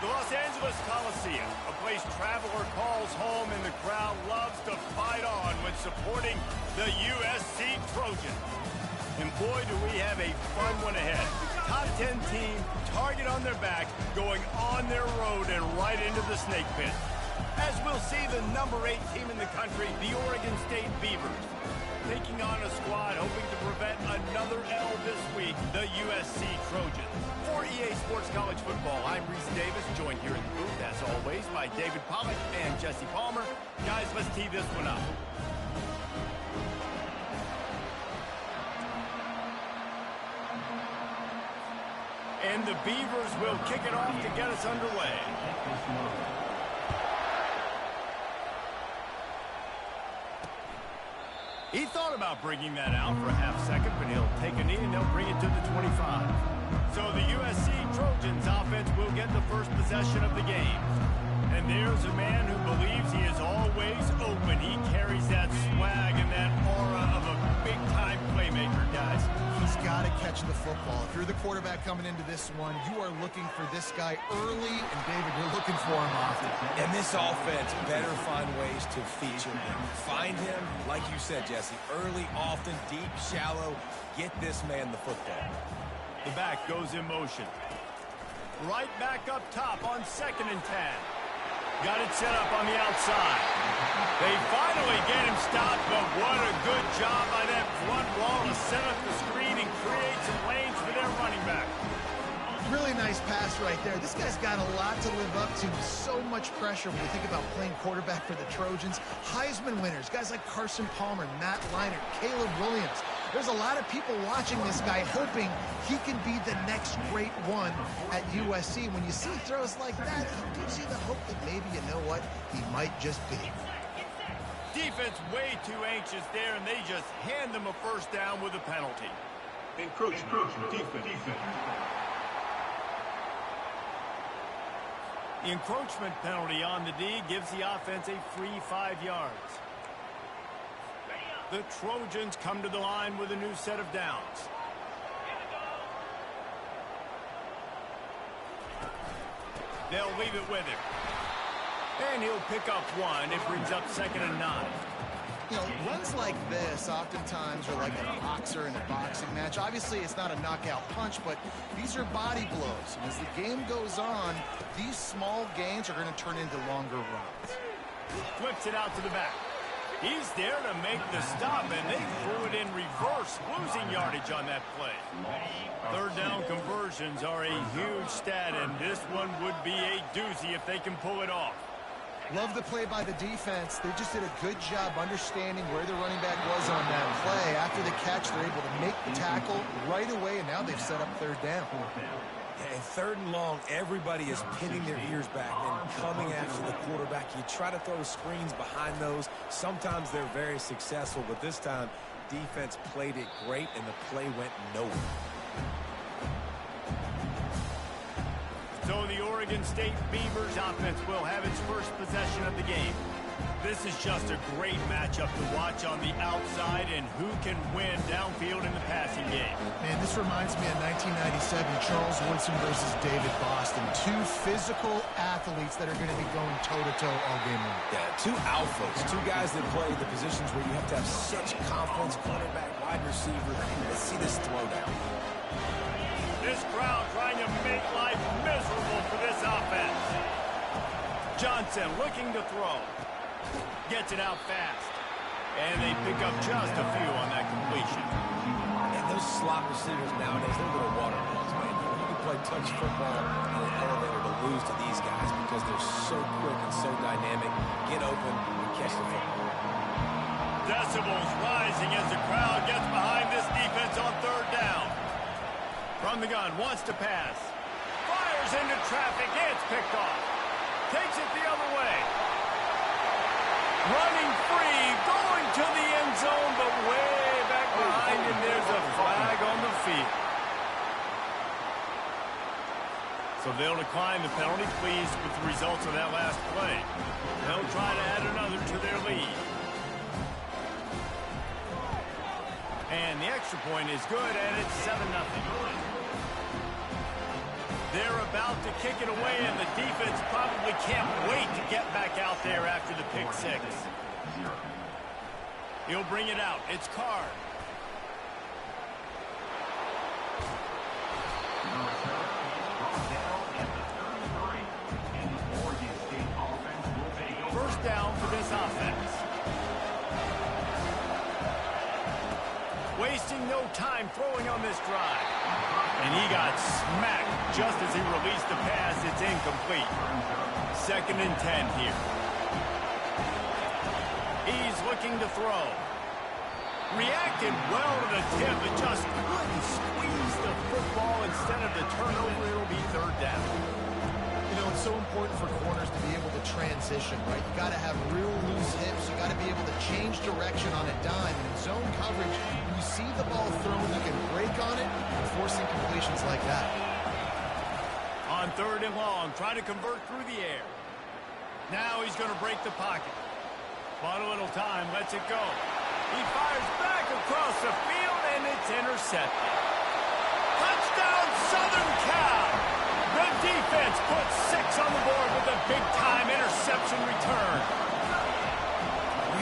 The Los Angeles Coliseum, a place traveler calls home and the crowd loves to fight on when supporting the USC Trojans. And boy, do we have a fun one ahead. Top 10 team, target on their back, going on their road and right into the snake pit. As we'll see the number 8 team in the country, the Oregon State Beavers, taking on a squad hoping to prevent another L this week, the USC Trojans. For EA Sports College Football, I'm Reese Davis, joined here in the booth, as always, by David Pollack and Jesse Palmer. Guys, let's tee this one up. And the Beavers will kick it off to get us underway. He thought about bringing that out for a half second, but he'll take a knee and they'll bring it to the 25. So the USC Trojans offense will get the first possession of the game. And there's a man who believes he is always open. He carries that swag and that aura of a big-time playmaker, guys. He's got to catch the football. If you're the quarterback coming into this one, you are looking for this guy early, and David, you're looking for him often. And this offense better find ways to feature him. Find him, like you said, Jesse, early, often, deep, shallow. Get this man the football. The back goes in motion. Right back up top on 2nd and 10. Got it set up on the outside. They finally get him stopped, but what a good job by that front wall to set up the screen and create some lanes for their running back. Really nice pass right there. This guy's got a lot to live up to. So much pressure when you think about playing quarterback for the Trojans. Heisman winners, guys like Carson Palmer, Matt Leinart, Caleb Williams. There's a lot of people watching this guy hoping he can be the next great one at USC. When you see throws like that, it gives you the hope that maybe, you know what, he might just be. Defense way too anxious there, and they just hand them a first down with a penalty. Encroachment. Defense. The encroachment penalty on the D gives the offense a free 5 yards. The Trojans come to the line with a new set of downs. They'll leave it with him. And he'll pick up one. It brings up 2nd and 9. You know, runs like this oftentimes are like a boxer in a boxing match. Obviously, it's not a knockout punch, but these are body blows. And as the game goes on, these small gains are going to turn into longer runs. Flips it out to the back. He's there to make the stop, and they threw it in reverse, losing yardage on that play. 3rd down conversions are a huge stat, and this one would be a doozy if they can pull it off. Love the play by the defense. They just did a good job understanding where the running back was on that play. After the catch, they're able to make the tackle right away, and now they've set up 3rd down. And 3rd and long, everybody is pinning their ears back and coming after the quarterback. You try to throw screens behind those. Sometimes they're very successful, but this time, defense played it great, and the play went nowhere. So the Oregon State Beavers offense will have its first possession of the game. This is just a great matchup to watch on the outside, and who can win downfield in the passing game. Man, this reminds me of 1997, Charles Woodson versus David Boston. 2 physical athletes that are going to be going toe-to-toe all game long. Yeah, 2 alphas, 2 guys that play the positions where you have to have such confidence, quarterback, wide receiver. Let's see this throwdown. This crowd trying to make life miserable for this offense. Johnson looking to throw. Gets it out fast. And they pick up just a few on that completion. And those slot receivers nowadays, they're little water balls, man. You can play touch football in an elevator to lose to these guys because they're so quick and so dynamic. Get open and catch the football. Decibels rising as the crowd gets behind this defense on 3rd down. From the gun, wants to pass. Fires into traffic. It's picked off. Takes it the other way. Running free, going to the end zone, but way back behind him, there's a flag on the field. So they'll decline the penalty, pleased with the results of that last play. They'll try to add another to their lead. And the extra point is good, and it's 7-0. They're about to kick it away, and the defense probably can't wait to get back out there after the pick six. He'll bring it out. It's Carr. First down for this offense. Wasting no time throwing on this drive. And he got smacked just as he released the pass. It's incomplete. 2nd and 10 here. He's looking to throw. Reacted well to the tip, but just couldn't squeeze the football. Instead of the turnover, it'll be 3rd down. You know, it's so important for corners to be able to transition, right? You got to have real loose hips. You got to be able to change direction on a dime. And in zone coverage, when you see the ball thrown, you can break on it and force incompletions like that. On 3rd and long, trying to convert through the air. Now he's going to break the pocket. Bought a little time, lets it go. He fires back across the field, and it's intercepted. Touchdown, Southern Cal! The defense puts 6 on the board with a big-time interception return.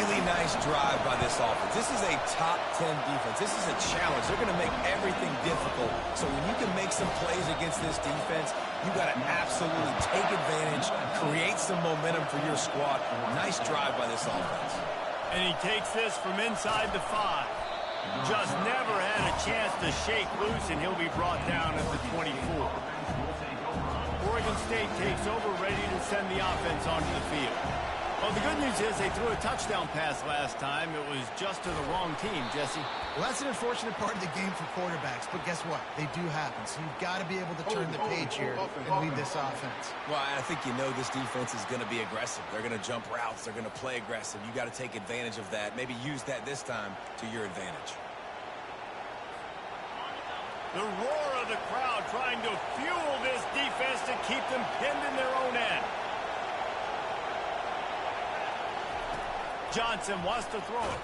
Really nice drive by this offense. This is a top 10 defense. This is a challenge. They're going to make everything difficult. So when you can make some plays against this defense, you got to absolutely take advantage, create some momentum for your squad. Nice drive by this offense. And he takes this from inside the 5. Just never had a chance to shake loose, and he'll be brought down at the 24. Oregon State takes over, ready to send the offense onto the field. Well, the good news is they threw a touchdown pass last time. It was just to the wrong team, Jesse. Well, that's an unfortunate part of the game for quarterbacks, but guess what? They do happen, so you've got to be able to turn the page here and lead this offense. Well, I think you know this defense is going to be aggressive. They're going to jump routes. They're going to play aggressive. You got to take advantage of that. Maybe use that this time to your advantage. The roar of the crowd trying to fuel this defense to keep them pinned in their own end. Johnson wants to throw it.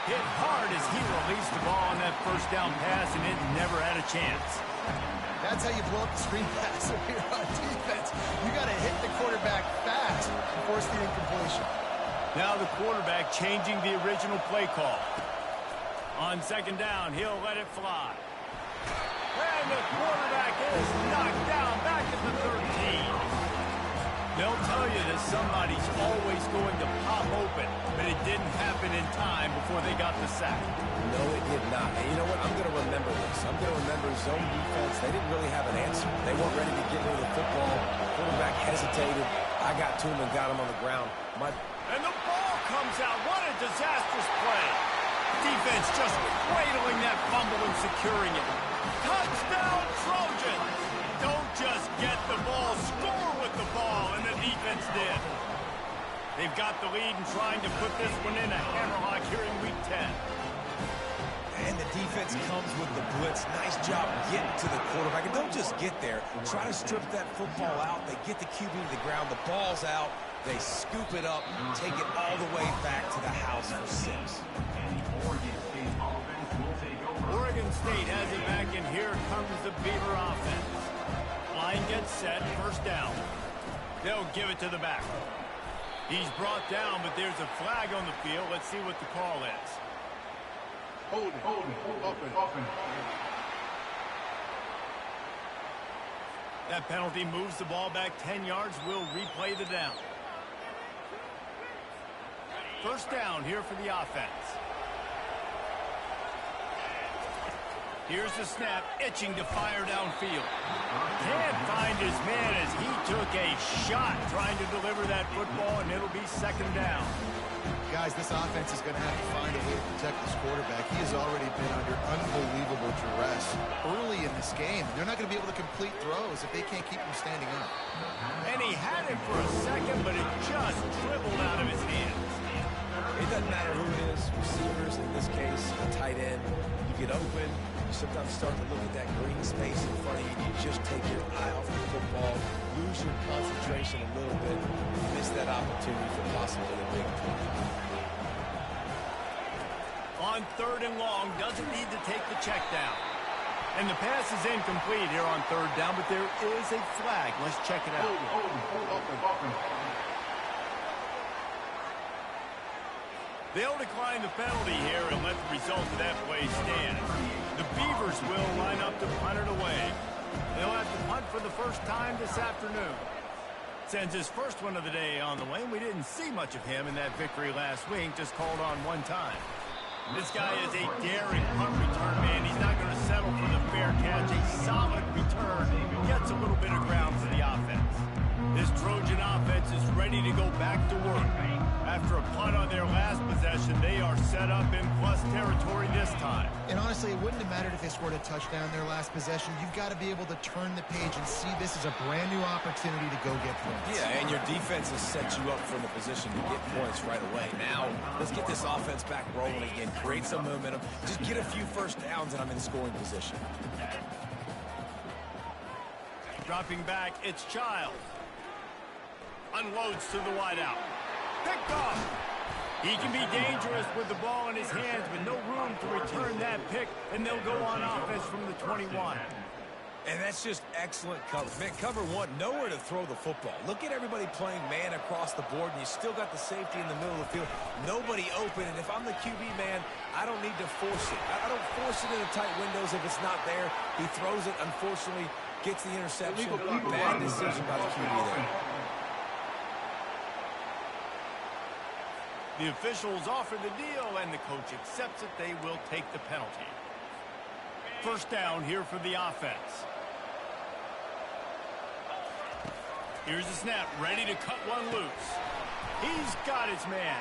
Hit hard as he released the ball on that first down pass, and it never had a chance. That's how you blow up the screen pass if you're on defense. You got to hit the quarterback fast and force the incompletion. Now the quarterback changing the original play call. On 2nd down, he'll let it fly. And the quarterback is knocked down back at the 13. They'll tell you that somebody's always going to pop open, but it didn't happen in time before they got the sack. No, it did not. And you know what? I'm going to remember this. I'm going to remember zone defense. They didn't really have an answer. They weren't ready to get rid of the football. The quarterback hesitated. I got to him and got him on the ground. And the ball comes out. What a disastrous play. Defense just cradling that fumble and securing it. Touchdown, Trojans! Don't just get the ball, score with the ball, and the defense did. They've got the lead and trying to put this one in a hammerlock here in Week 10. And the defense comes with the blitz. Nice job getting to the quarterback. And don't just get there. Try to strip that football out. They get the QB to the ground. The ball's out. They scoop it up, take it all the way back to the house for 6. Oregon State has it back, and here comes the Beaver offense. Line gets set, first down. They'll give it to the back. He's brought down, but there's a flag on the field. Let's see what the call is. Hold it, open. That penalty moves the ball back 10 yards. We'll replay the down. First down here for the offense. Here's the snap, itching to fire downfield. Can't find his man as he took a shot trying to deliver that football, and it'll be 2nd down. Guys, this offense is going to have to find a way to protect this quarterback. He has already been under unbelievable duress early in this game. They're not going to be able to complete throws if they can't keep him standing up. And he had it for a second, but it just dribbled out of his hands. doesn't matter who it is, receivers, in this case, a tight end. You get open, you sometimes start to look at that green space in front of you, and you just take your eye off the football, lose your concentration a little bit, miss that opportunity for possibly a big play. On 3rd and long, doesn't need to take the check down. And the pass is incomplete here on 3rd down, but there is a flag. Let's check it out. They'll decline the penalty here and let the result of that play stand. The Beavers will line up to punt it away. They'll have to punt for the first time this afternoon. Sends his first one of the day on the way. We didn't see much of him in that victory last week, just called on one time. This guy is a daring punt return man. He's not going to settle for the fair catch. A solid return. Gets a little bit of ground for the offense. This Trojan offense is ready to go back to work. After a punt on their last possession, they are set up in plus territory this time. And honestly, it wouldn't have mattered if they scored a touchdown their last possession. You've got to be able to turn the page and see this as a brand new opportunity to go get points. Yeah, and your defense has set you up from the position to get points right away. Now, let's get this offense back rolling again. Create some momentum. Just get a few first downs, and I'm in scoring position. Dropping back, it's Child. Unloads to the wideout. Picked off. He can be dangerous with the ball in his hands, but no room to return that pick, and they'll go on offense from the 21. And that's just excellent cover. Man, cover one, nowhere to throw the football. Look at everybody playing man across the board, and you still got the safety in the middle of the field. Nobody open, and if I'm the QB man, I don't need to force it. I don't force it into tight windows if it's not there. He throws it, unfortunately, gets the interception. Bad decision by the QB there. The officials offer the deal, and the coach accepts it. They will take the penalty. First down here for the offense. Here's the snap, ready to cut one loose. He's got his man,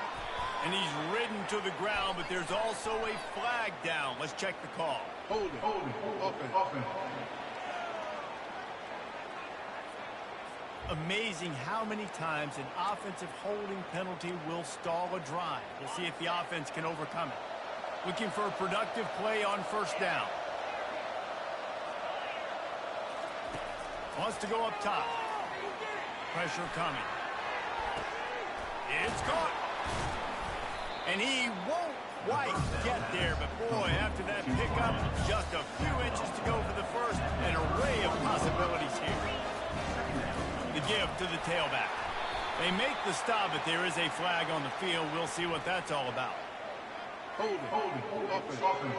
and he's ridden to the ground, but there's also a flag down. Let's check the call. Hold it. Offense. Amazing how many times an offensive holding penalty will stall a drive. We'll see if the offense can overcome it. Looking for a productive play on first down. Wants to go up top. Pressure coming. It's caught. And he won't quite get there, but boy, after that pickup, just a few inches to go for the first. An array of possibilities here. The give to the tailback. They make the stop, but there is a flag on the field. We'll see what that's all about. Hold it. Offense.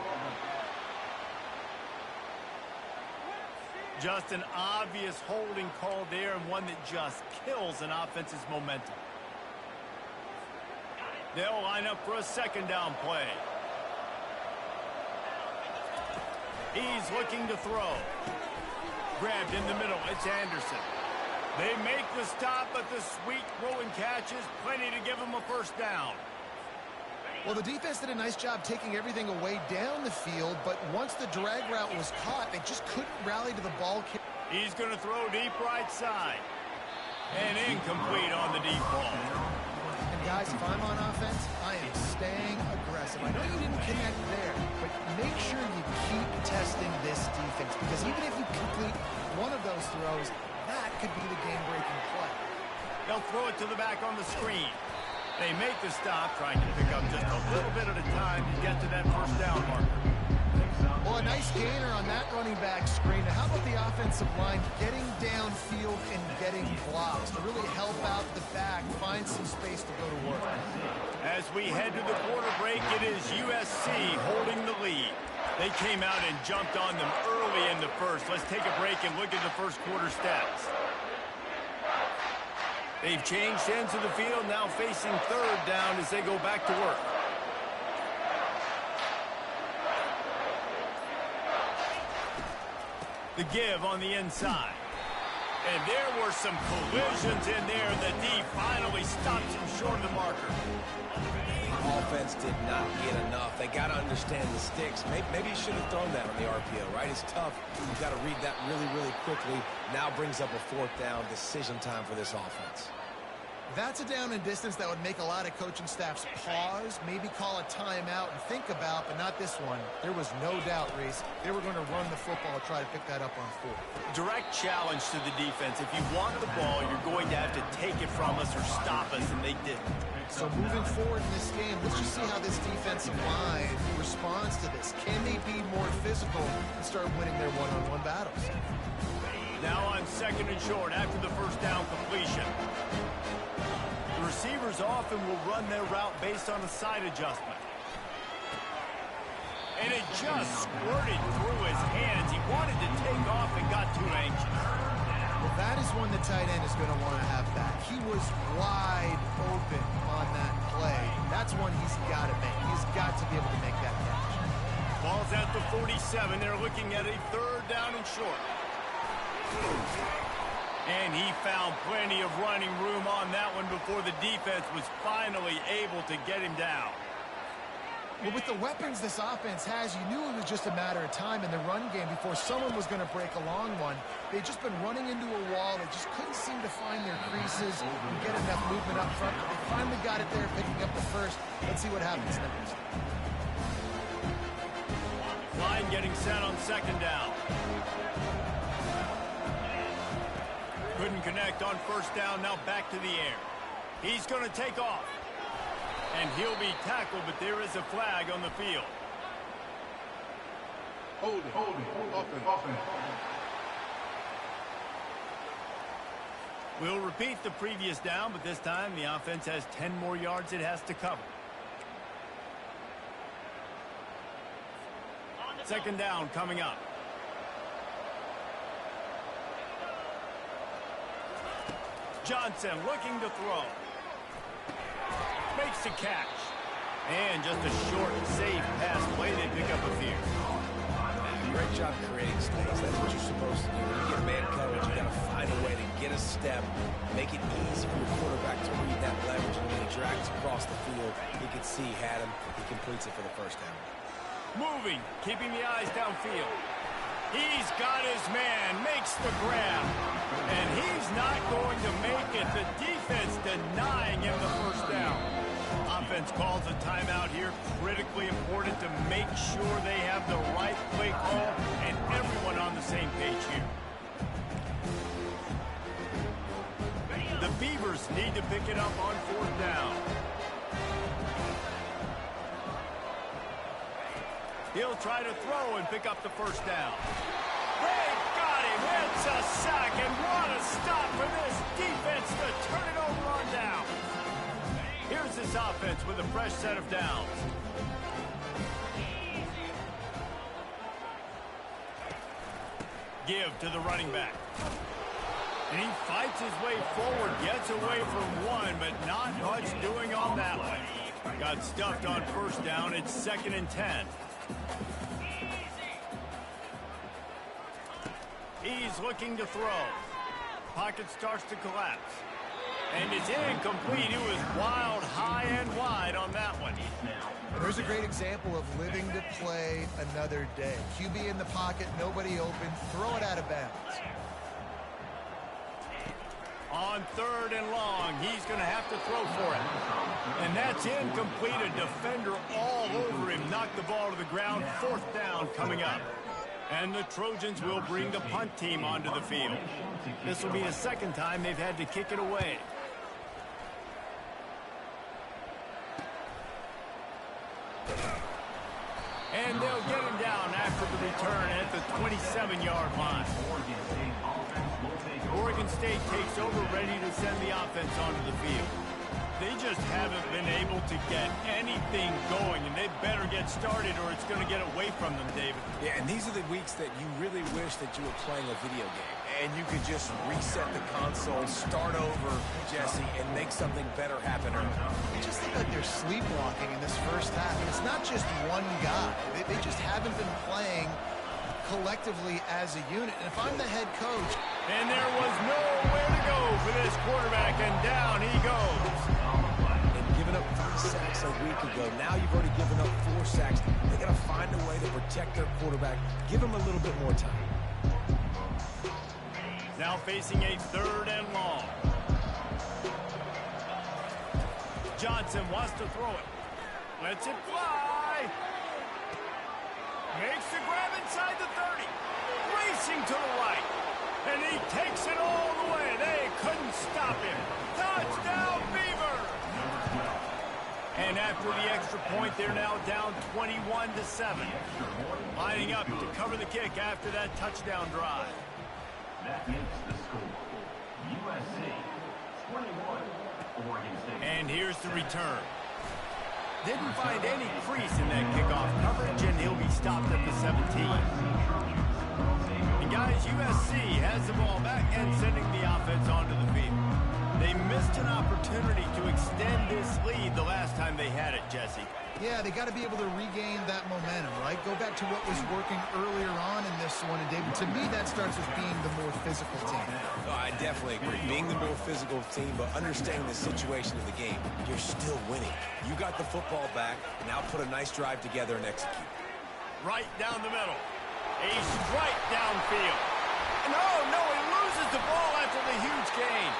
Just an obvious holding call there, and one that just kills an offense's momentum. They'll line up for a second down play. He's looking to throw. Grabbed in the middle. It's Anderson. They make the stop, but the sweet rolling catch is plenty to give them a first down. Well, the defense did a nice job taking everything away down the field, but once the drag route was caught, they just couldn't rally to the ball. He's going to throw deep right side. And incomplete on the deep ball. And guys, if I'm on offense, I am staying aggressive. I know you didn't connect there, but make sure you keep testing this defense, because even if you complete one of those throws, that could be the game-breaking play. They'll throw it to the back on the screen. They make the stop, trying to pick up just a little bit at a time to get to that first down marker. Well, a nice gainer on that running back screen. Now, how about the offensive line getting downfield and getting blocks to really help out the back, find some space to go to work? As we head to the quarter break, it is USC holding the lead. They came out and jumped on them early in the first. Let's take a break and look at the first quarter stats. They've changed ends of the field, now facing third down as they go back to work. The give on the inside. And there were some collisions in there. The D finally stops him short of the marker. Offense did not get enough. They got to understand the sticks. Maybe you should have thrown that on the RPO, right? It's tough. You've got to read that really, really quickly. Now brings up a fourth down, decision time for this offense. That's a down and distance that would make a lot of coaching staffs pause, maybe call a timeout and think about, but not this one. There was no doubt, Reese, they were going to run the football, try to pick that up on 4. Direct challenge to the defense. If you want the ball, you're going to have to take it from us or stop us, and they didn't. So moving forward in this game, let's just see how this defensive line responds to this. Can they be more physical and start winning their one-on-one battles? Now on 2nd and short after the first down completion. The receivers often will run their route based on a side adjustment. And it just squirted through his hands. He wanted to take off and got too anxious. Well, that is one the tight end is going to want to have back. He was wide open on that play. That's one he's got to make. He's got to be able to make that catch. Ball's at the 47. They're looking at a 3rd down and short. And he found plenty of running room on that one before the defense was finally able to get him down. Well, with the weapons this offense has, you knew it was just a matter of time in the run game before someone was going to break a long one. They'd just been running into a wall. They just couldn't seem to find their creases and get enough movement up front. But they finally got it there, picking up the first. Let's see what happens next. Line getting set on 2nd down. Couldn't connect on 1st down, now back to the air. He's going to take off. And he'll be tackled, but there is a flag on the field. Hold it. Offense. We'll repeat the previous down, but this time the offense has 10 more yards it has to cover. 2nd down coming up. Johnson looking to throw. Makes the catch. And just a short, safe pass play. They pick up a few. Great job creating space. That's what you're supposed to do. When you get man coverage, you got to find a way to get a step, make it easy for your quarterback to read that leverage. And when he drags across the field, he can see he had him. He completes it for the 1st down. Moving, keeping the eyes downfield. He's got his man, makes the grab. And he's not going to make it. The defense denying him the 1st down. Offense calls a timeout here. Critically important to make sure they have the right play call and everyone on the same page here. The Beavers need to pick it up on 4th down. He'll try to throw and pick up the 1st down. They got him. It's a sack, and what a stop for this defense to turn it over on down. Here's this offense with a fresh set of downs. Give to the running back. And he fights his way forward, gets away from one, but not much doing on that one. Got stuffed on 1st down. It's 2nd and 10. He's looking to throw. Pocket starts to collapse. And it's incomplete. It was wild, high and wide on that one. There's a great example of living to play another day. QB in the pocket, nobody open, throw it out of bounds. On 3rd and long, he's going to have to throw for it. And that's incomplete. A defender all over him. Knocked the ball to the ground. 4th down coming up. And the Trojans will bring the punt team onto the field. This will be the 2nd time they've had to kick it away. And they'll get him down after the return at the 27-yard line. Oregon State takes over, ready to send the offense onto the field. They just haven't been able to get anything going, and they better get started or it's going to get away from them, David. Yeah, and these are the weeks that you really wish that you were playing a video game. And you could just reset the console, start over, Jesse, and make something better happen early. They just look like they're sleepwalking in this 1st half. And it's not just one guy. They just haven't been playing collectively as a unit. And if I'm the head coach... And there was nowhere to go for this quarterback, and down he goes. And giving up 3 sacks a week ago. Now you've already given up 4 sacks. They got to find a way to protect their quarterback. Give him a little bit more time. Now facing a 3rd and long. Johnson wants to throw it. Lets it fly. Makes the grab inside the 30. Racing to the right. And he takes it all the way. They couldn't stop him. Touchdown, Beavers! And after the extra point, they're now down 21-7. Lining up to cover the kick after that touchdown drive. That makes the score. USC 21, Oregon State. And here's the return. Didn't find any crease in that kickoff coverage, and he'll be stopped at the 17. And guys, USC has the ball back and sending the offense onto the field. They missed an opportunity to extend this lead the last time they had it, Jesse. Yeah, they got to be able to regain that momentum, right? Go back to what was working earlier on in this one. And, David, to me, that starts with being the more physical team. Oh, I definitely agree. Being the more physical team, but understanding the situation of the game, you're still winning. You got the football back. Now put a nice drive together and execute. Right down the middle. A strike downfield. No, he loses the ball after the huge gain.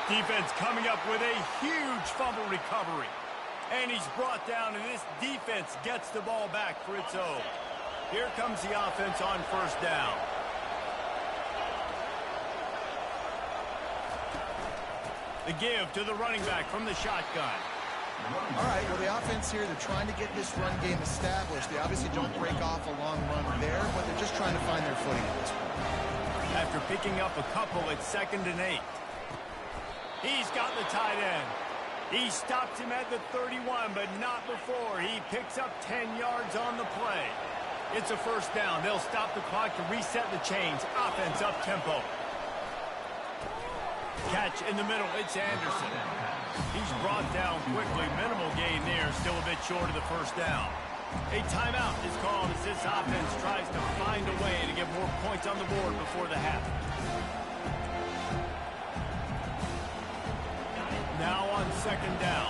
Defense coming up with a huge fumble recovery. And he's brought down, and this defense gets the ball back for its own. Here comes the offense on first down. The give to the running back from the shotgun. All right, well, the offense here, they're trying to get this run game established. They obviously don't break off a long run there, but they're just trying to find their footing at this point. After picking up a couple, it's 2nd and 8. He's got the tight end. He stops him at the 31, but not before. He picks up 10 yards on the play. It's a first down. They'll stop the clock to reset the chains. Offense up tempo. Catch in the middle. It's Anderson. He's brought down quickly. Minimal gain there. Still a bit short of the first down. A timeout is called as this offense tries to find a way to get more points on the board before the half. Now on 2nd down.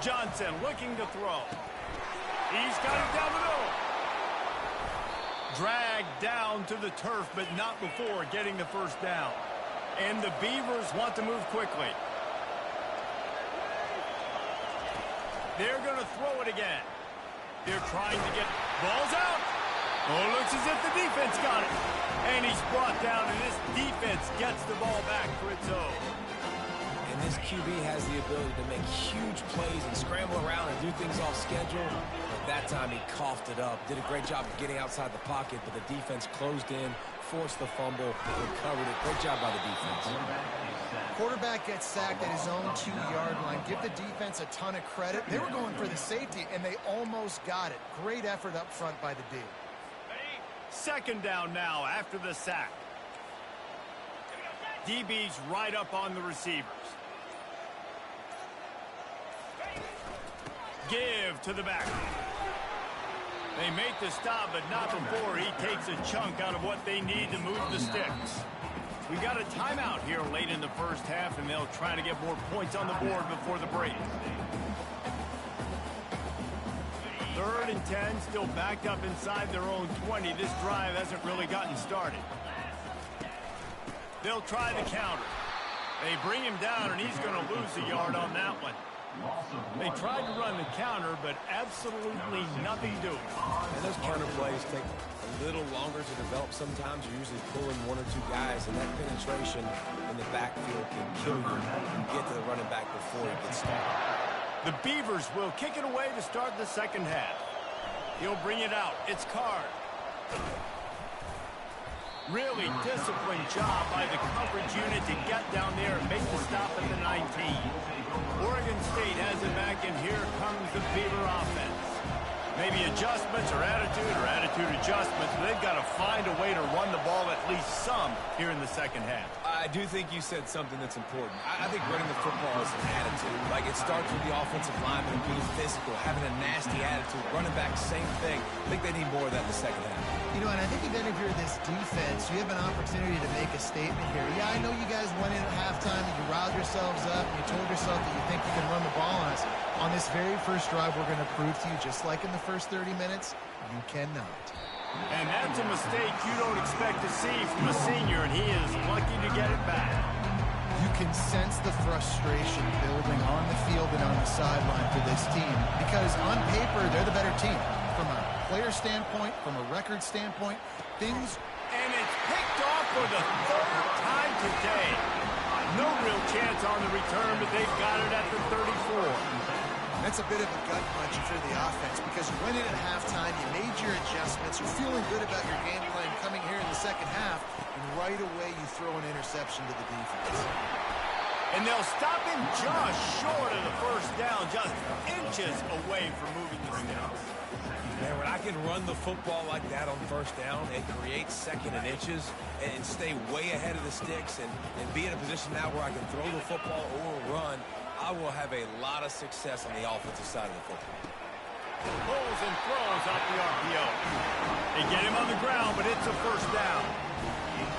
Johnson looking to throw. He's got it down the middle. Dragged down to the turf, but not before getting the first down. And the Beavers want to move quickly. They're going to throw it again. They're trying to get balls out. Oh, looks as if the defense got it. And he's brought down, and this defense gets the ball back for its own. And this QB has the ability to make huge plays and scramble around and do things off schedule. At that time, he coughed it up. Did a great job of getting outside the pocket, but the defense closed in, forced the fumble, recovered it. Great job by the defense. Quarterback gets sacked at his own 2-yard line. Give the defense a ton of credit. They were going for the safety, and they almost got it. Great effort up front by the D. 2nd down now after the sack. DB's right up on the receivers. Give to the back. They make the stop, but not before he takes a chunk out of what they need to move the sticks. We got a timeout here late in the first half, and they'll try to get more points on the board before the break. 3rd and 10, still backed up inside their own 20. This drive hasn't really gotten started. They'll try the counter. They bring him down, and he's going to lose a yard on that one. They tried to run the counter, but absolutely nothing doing. And those counter plays take a little longer to develop sometimes. You're usually pulling 1 or 2 guys, and that penetration in the backfield can kill you. You get to the running back before he gets started. The Beavers will kick it away to start the second half. He'll bring it out. It's Card. Really disciplined job by the coverage unit to get down there and make the stop at the 19. Oregon State has it back, and here comes the Beaver offense. Maybe adjustments or attitude adjustments, but they've got to find a way to run the ball at least some here in the second half. I do think you said something that's important. I think running the football is an attitude. Like, it starts with the offensive lineman being physical, having a nasty attitude. Running back, same thing. I think they need more of that in the second half. You know, and I think even if you're this defense, you have an opportunity to make a statement here. Yeah, I know you guys went in at halftime and you riled yourselves up and you told yourself that you think you can run the ball on us. On this very first drive, we're going to prove to you, just like in the first 30 minutes, you cannot. And that's a mistake you don't expect to see from a senior, and he is lucky to get it back. You can sense the frustration building on the field and on the sideline for this team because on paper, they're the better team. From a player standpoint, from a record standpoint, things... And it's picked off for the third time today. No real chance on the return, but they've got it at the 34. That's a bit of a gut punch for the offense because you went in at halftime, you made your adjustments, you're feeling good about your game plan coming here in the second half, and right away you throw an interception to the defense. And they'll stop him just short of the first down, just inches away from moving the sticks. Man, when I can run the football like that on first down and create second and inches and stay way ahead of the sticks and be in a position now where I can throw the football or run, I will have a lot of success on the offensive side of the football. Pulls and throws off the RPO. They get him on the ground, but it's a first down.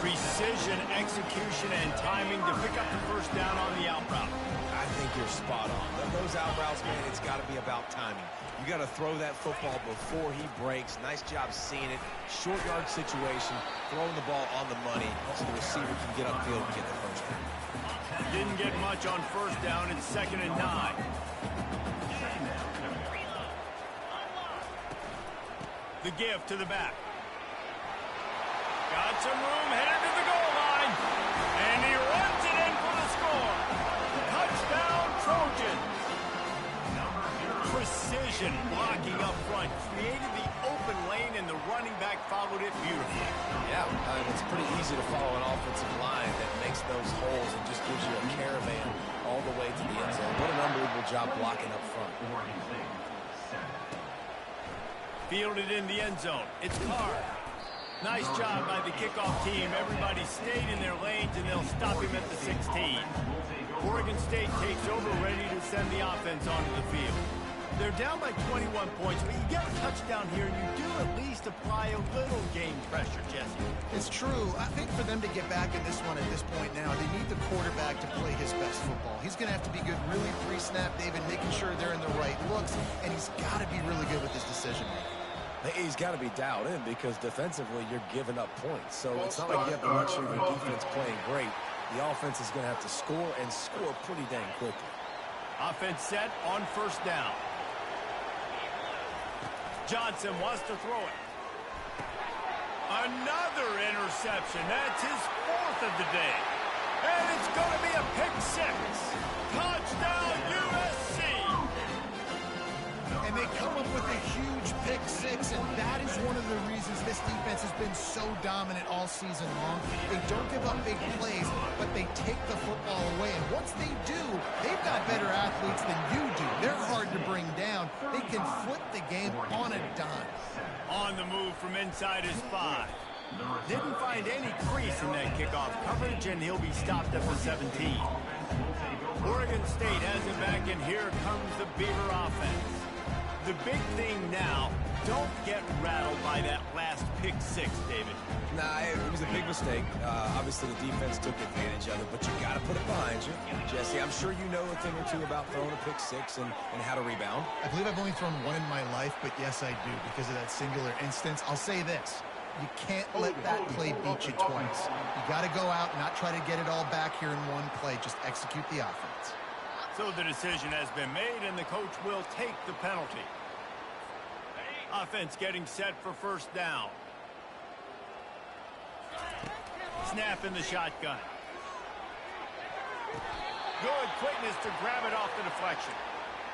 Precision, execution, and timing to pick up the first down on the out route. I think you're spot on. Those out routes, man, it's got to be about timing. You got to throw that football before he breaks. Nice job seeing it. Short yard situation, throwing the ball on the money so the receiver can get upfield and get the first down. Didn't get much on first down. It's 2nd and 9. The give to the back. Got some room, headed to the goal line. And he runs it in for the score. Touchdown, Trojans. Precision blocking up front. Created the open lane, and the running back followed it beautifully. Yeah, it's pretty easy to follow an offensive line that makes those holes and just gives you a caravan all the way to the end zone. What an unbelievable job blocking up front. Fielded in the end zone. It's Carr. Nice job by the kickoff team. Everybody stayed in their lanes, and they'll stop him at the 16. Oregon State takes over, ready to send the offense onto the field. They're down by 21 points, but you get a touchdown here, and you do at least apply a little game pressure, Jesse. It's true. I think for them to get back in this one at this point now, they need the quarterback to play his best football. He's going to have to be good really pre-snap, David, making sure they're in the right looks, and he's got to be really good with his decision-making. He's got to be dialed in because defensively you're giving up points. So it's not like you have the luxury of your defense playing great. The offense is going to have to score and score pretty dang quickly. Offense set on first down. Johnson wants to throw it. Another interception. That's his 4th of the day. And it's going to be a pick 6. Touchdown, USC. And they come up with a huge pick 6, and that is one of the reasons this defense has been so dominant all season long. They don't give up big plays, but they take the football away. And once they do, they've got better athletes than you do. They're hard to bring down. They can flip the game on a dime. On the move from inside his 5. Didn't find any crease in that kickoff coverage, and he'll be stopped at the 17. Oregon State has it back, and here comes the Beaver offense. The big thing now, don't get rattled by that last pick 6, David. Nah, it was a big mistake. Obviously, the defense took advantage of it, but you got to put it behind you. Jesse, I'm sure you know a thing or two about throwing a pick 6 and how to rebound. I believe I've only thrown one in my life, but yes, I do because of that singular instance. I'll say this. You can't let that play beat you twice. You got to go out, not try to get it all back here in one play. Just execute the offense. So the decision has been made, and the coach will take the penalty. Offense getting set for first down. Snap in the shotgun. Good quickness to grab it off the deflection.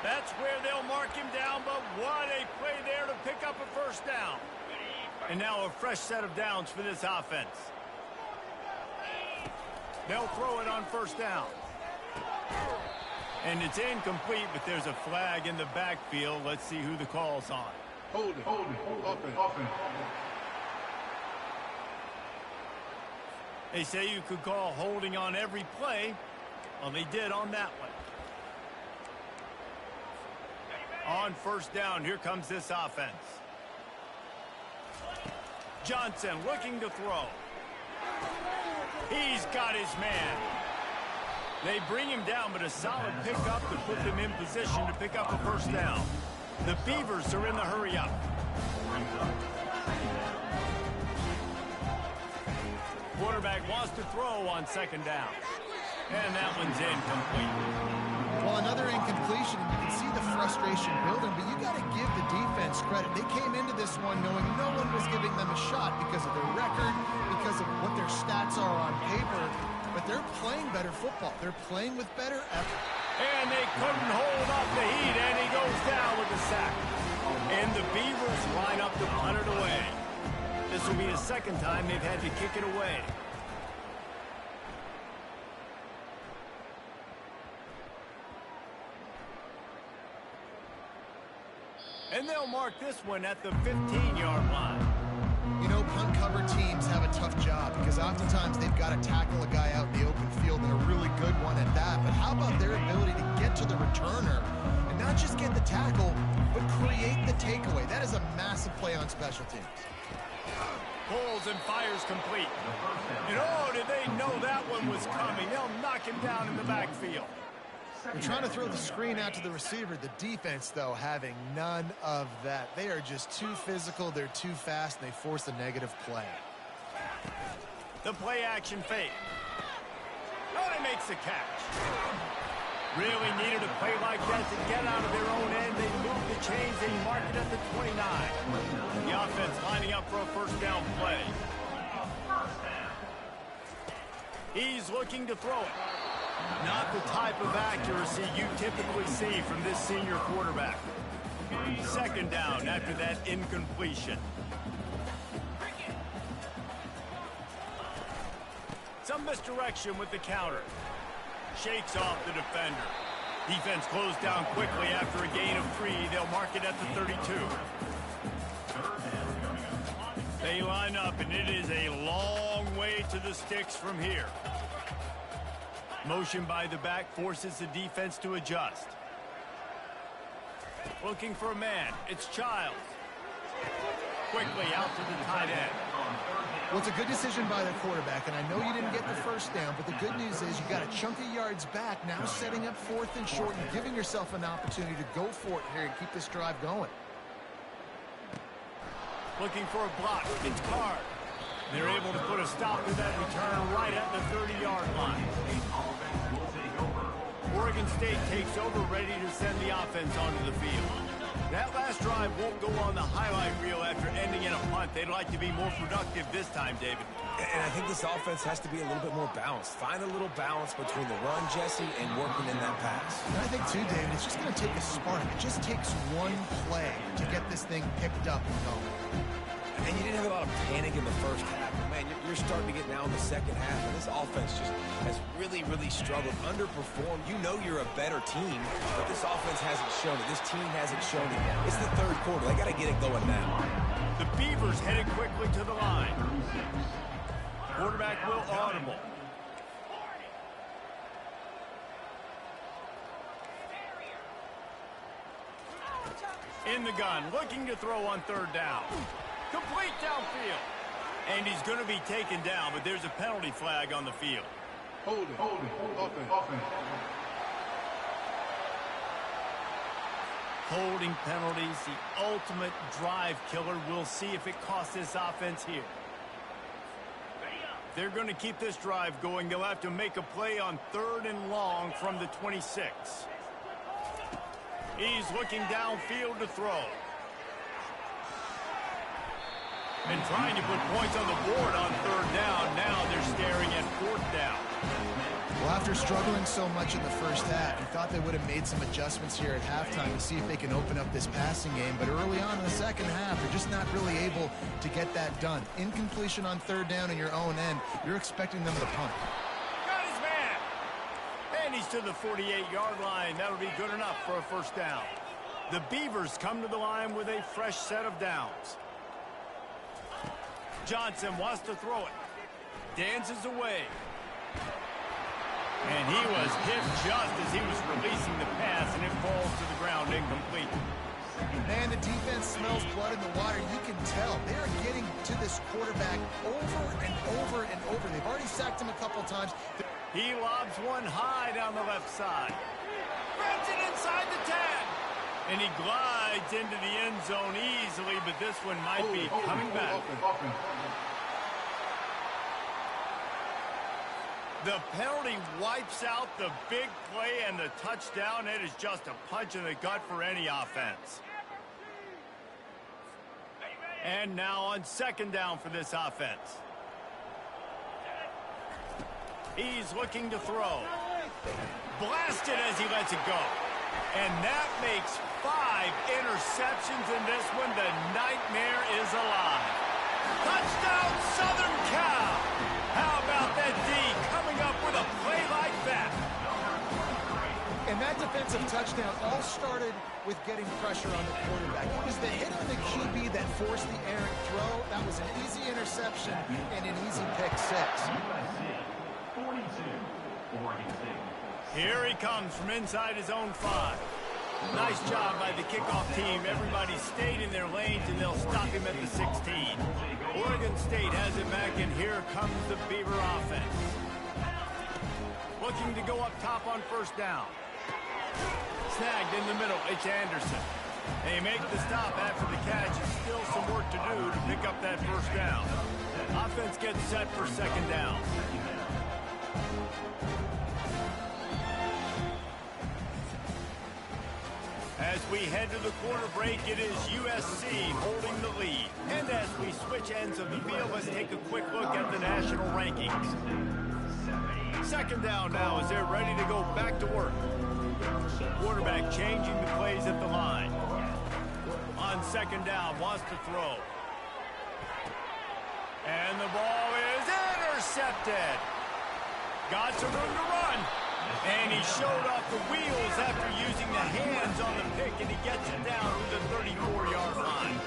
That's where they'll mark him down, but what a play there to pick up a first down. And now a fresh set of downs for this offense. They'll throw it on first down. And it's incomplete, but there's a flag in the backfield. Let's see who the call's on. Hold it, offense. They say you could call holding on every play. Well, they did on that one. On first down, here comes this offense. Johnson looking to throw. He's got his man. They bring him down, but a solid pickup to put them in position to pick up a first down. The Beavers are in the hurry up. Quarterback wants to throw on second down. And that one's incomplete. Well, another incompletion, and you can see the frustration building, but you got to give the defense credit. They came into this one knowing no one was giving them a shot because of their record, because of what their stats are on paper, but they're playing better football. They're playing with better effort. And they couldn't hold up the heat, and he goes down with the sack. And the Beavers line up to punt it away. This will be the second time they've had to kick it away. And they'll mark this one at the 15-yard line. You know, punt cover teams have a tough job because oftentimes they've got to tackle a guy out in the open field, and a really good one at that. But how about their ability to get to the returner and not just get the tackle, but create the takeaway? That is a massive play on special teams. Pulls and fires complete. And oh, did they know that one was coming? They'll knock him down in the backfield. They're trying to throw the screen out to the receiver. The defense, though, having none of that. They are just too physical. They're too fast, and they force a negative play. The play-action fake. Oh, he makes the catch. Really needed a play like that to get out of their own end. They moved the chains. They mark it at the 29. The offense lining up for a first down play. He's looking to throw it. Not the type of accuracy you typically see from this senior quarterback. Second down after that incompletion. Some misdirection with the counter. Shakes off the defender. Defense closed down quickly after a gain of 3. They'll mark it at the 32. They line up, and it is a long way to the sticks from here. Motion by the back forces the defense to adjust. Looking for a man. It's Childs. Quickly out to the tight end. Well, it's a good decision by the quarterback, and I know you didn't get the first down, but the good news is you got a chunk of yards back, now setting up 4th and short and giving yourself an opportunity to go for it here and keep this drive going. Looking for a block. It's Card. They're able to put a stop to that return right at the 30-yard line. Oregon State takes over, ready to send the offense onto the field. That last drive won't go on the highlight reel after ending in a punt. They'd like to be more productive this time, David. And I think this offense has to be a little bit more balanced. Find a little balance between the run, Jesse, and working in that pass. And I think, too, David, it's just going to take a spark. It just takes one play to get this thing picked up and going. And you didn't have a lot of panic in the first half. But man, you're starting to get now in the second half, and this offense just has really, really struggled, underperformed. You know you're a better team, but this offense hasn't shown it. This team hasn't shown it. It's the third quarter. They got to get it going now. The Beavers headed quickly to the line. Quarterback will audible. In the gun, looking to throw on 3rd down. Complete downfield. And he's going to be taken down, but there's a penalty flag on the field. Hold it, offense. Holding penalties, the ultimate drive killer. We'll see if it costs this offense here. They're going to keep this drive going. They'll have to make a play on 3rd and long from the 26. He's looking downfield to throw. And trying to put points on the board on 3rd down. Now they're staring at 4th down. Well, after struggling so much in the first half, you thought they would have made some adjustments here at halftime to see if they can open up this passing game. But early on in the second half, they're just not really able to get that done. Incompletion on 3rd down in your own end, you're expecting them to punt. Got his man. And he's to the 48-yard line. That'll be good enough for a first down. The Beavers come to the line with a fresh set of downs. Johnson wants to throw it. Dances away. And he was hit just as he was releasing the pass, and it falls to the ground incomplete. Man, the defense smells blood in the water. You can tell. They are getting to this quarterback over and over and over. They've already sacked him a couple times. He lobs one high down the left side. Grabs it inside the 10. And he glides into the end zone easily, but this one might be coming back. The penalty wipes out the big play and the touchdown. It is just a punch in the gut for any offense. And now on second down for this offense. He's looking to throw. Blasted as he lets it go. And that makes 5 interceptions in this one. The nightmare is alive. Touchdown, Southern Cal. How about that D coming up with a play like that? And that defensive touchdown all started with getting pressure on the quarterback. It was the hit on the QB that forced the errant throw. That was an easy interception and an easy pick six. USC 42, Oregon State. Here he comes from inside his own 5. Nice job by the kickoff team. Everybody stayed in their lanes, and they'll stop him at the 16. Oregon State has it back, and here comes the Beaver offense. Looking to go up top on first down. Snagged in the middle. It's Anderson. They make the stop after the catch. Still some work to do to pick up that first down. Offense gets set for second down. As we head to the quarter break, it is USC holding the lead. And as we switch ends of the field, let's take a quick look at the national rankings. Second down now as they're ready to go back to work. Quarterback changing the plays at the line. On second down, wants to throw. And the ball is intercepted. Got some room to run. And he showed off the wheels after using the hands on the pick, and he gets it down to the 34-yard line.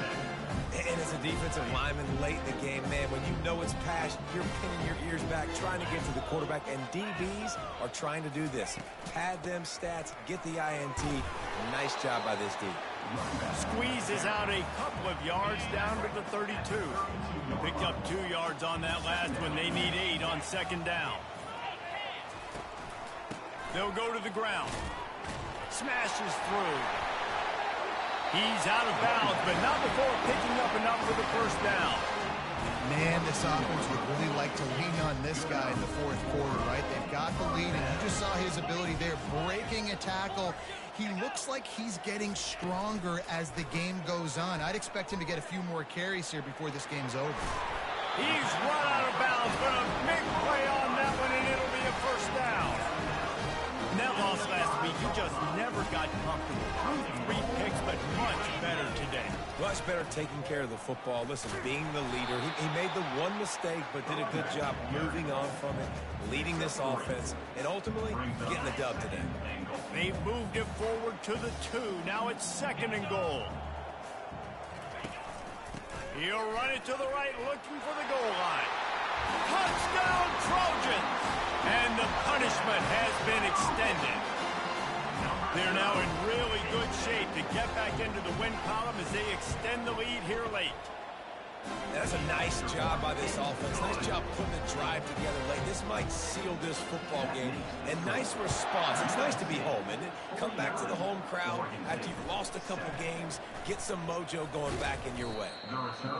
And as a defensive lineman late in the game, man, when you know it's past, you're pinning your ears back, trying to get to the quarterback, and DBs are trying to do this. Pad them stats, get the INT. Nice job by this D. Squeezes out a couple of yards down to the 32. Picked up 2 yards on that last one. They need 8 on second down. They'll go to the ground. Smashes through. He's out of bounds, but not before picking up enough for the first down. Man, this offense would really like to lean on this guy in the fourth quarter, right? They've got the lead, and you just saw his ability there, breaking a tackle. He looks like he's getting stronger as the game goes on. I'd expect him to get a few more carries here before this game's over. He's run out of bounds, but a big play on that one, and it'll be a first down. In that loss last week, he just never got comfortable. 3 picks, but much better today. Much better taking care of the football. Listen, being the leader, he made the one mistake, but did a good job moving on from it, leading this offense, and ultimately getting the dub today. They've moved it forward to the 2. Now it's second and goal. He'll run it to the right, looking for the goal line. Touchdown, Trojans! And the punishment has been extended. They're now in really good shape to get back into the win column as they extend the lead here late. That's a nice job by this offense. Nice job putting the drive together late. This might seal this football game. And nice response. It's nice to be home, isn't it? Come back to the home crowd after you've lost a couple games. Get some mojo going back in your way.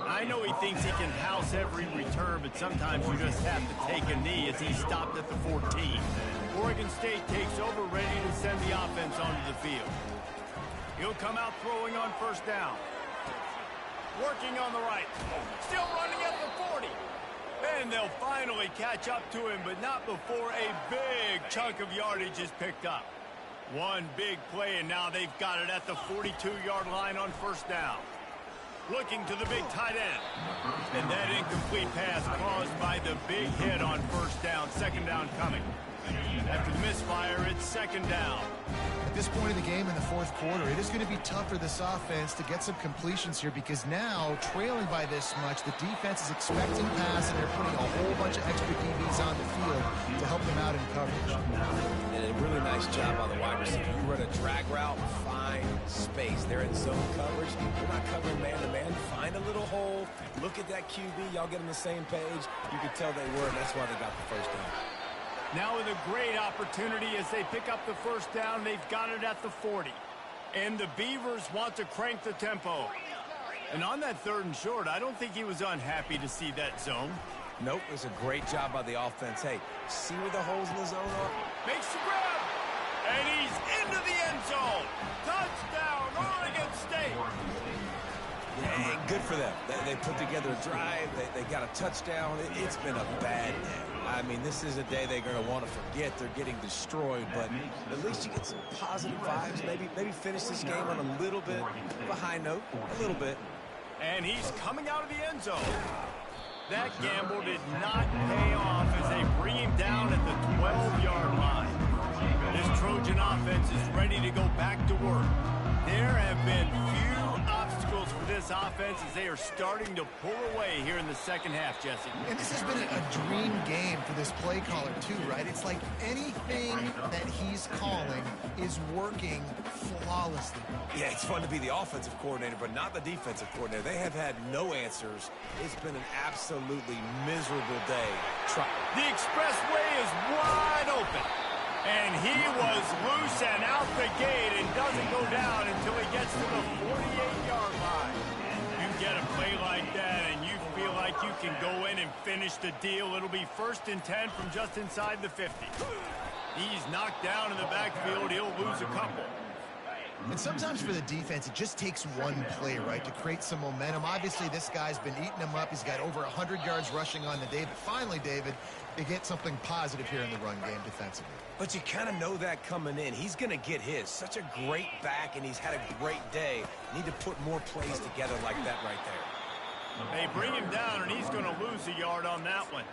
I know he thinks he can house every return, but sometimes you just have to take a knee as he stopped at the 14. Oregon State takes over, ready to send the offense onto the field. He'll come out throwing on first down. Working on the right. Still running at the 40. And they'll finally catch up to him, but not before a big chunk of yardage is picked up. One big play, and now they've got it at the 42-yard line on first down. Looking to the big tight end. And that incomplete pass caused by the big hit on first down. Second down coming. After the misfire, it's second down. At this point in the game in the fourth quarter, it is going to be tough for this offense to get some completions here because now, trailing by this much, the defense is expecting pass, and they're putting a whole bunch of extra DBs on the field to help them out in coverage. And a really nice job on the wide receiver. You run a drag route, find space. They're in zone coverage. They're not covering man-to-man. Find a little hole. Look at that QB. Y'all get on the same page. You could tell they were, and that's why they got the first down. Now with a great opportunity as they pick up the first down, they've got it at the 40. And the Beavers want to crank the tempo. And on that 3rd and short, I don't think he was unhappy to see that zone. Nope, it was a great job by the offense. Hey, see where the holes in the zone are? Makes the grab. And he's into the end zone. Touchdown, Oregon State. Hey, good for them. They put together a drive. They got a touchdown. It's been a bad day. I mean, this is a day they're going to want to forget. They're getting destroyed, but at least you get some positive vibes. Maybe finish this game on a little bit of a high note, a little bit. And he's coming out of the end zone. That gamble did not pay off as they bring him down at the 12-yard line. This Trojan offense is ready to go back to work. There have been few obstacles for this offense as they are starting to pull away here in the second half, Jesse. And this has been a dream game for this play caller, too, right? It's like anything that he's calling is working flawlessly. Yeah, it's fun to be the offensive coordinator, but not the defensive coordinator. They have had no answers. It's been an absolutely miserable day. The expressway is wide open. And he was loose and out the gate and doesn't go down until he gets to the 48-yard line. You get a play like that and you feel like you can go in and finish the deal. It'll be 1st and 10 from just inside the 50. He's knocked down in the backfield. He'll lose a couple. And sometimes for the defense, it just takes one play, right, to create some momentum. Obviously, this guy's been eating them up. He's got over 100 yards rushing on the day. But finally, David, they get something positive here in the run game defensively. But you kind of know that coming in. He's going to get his. Such a great back, and he's had a great day. Need to put more plays together like that right there. They bring him down, and he's going to lose a yard on that one.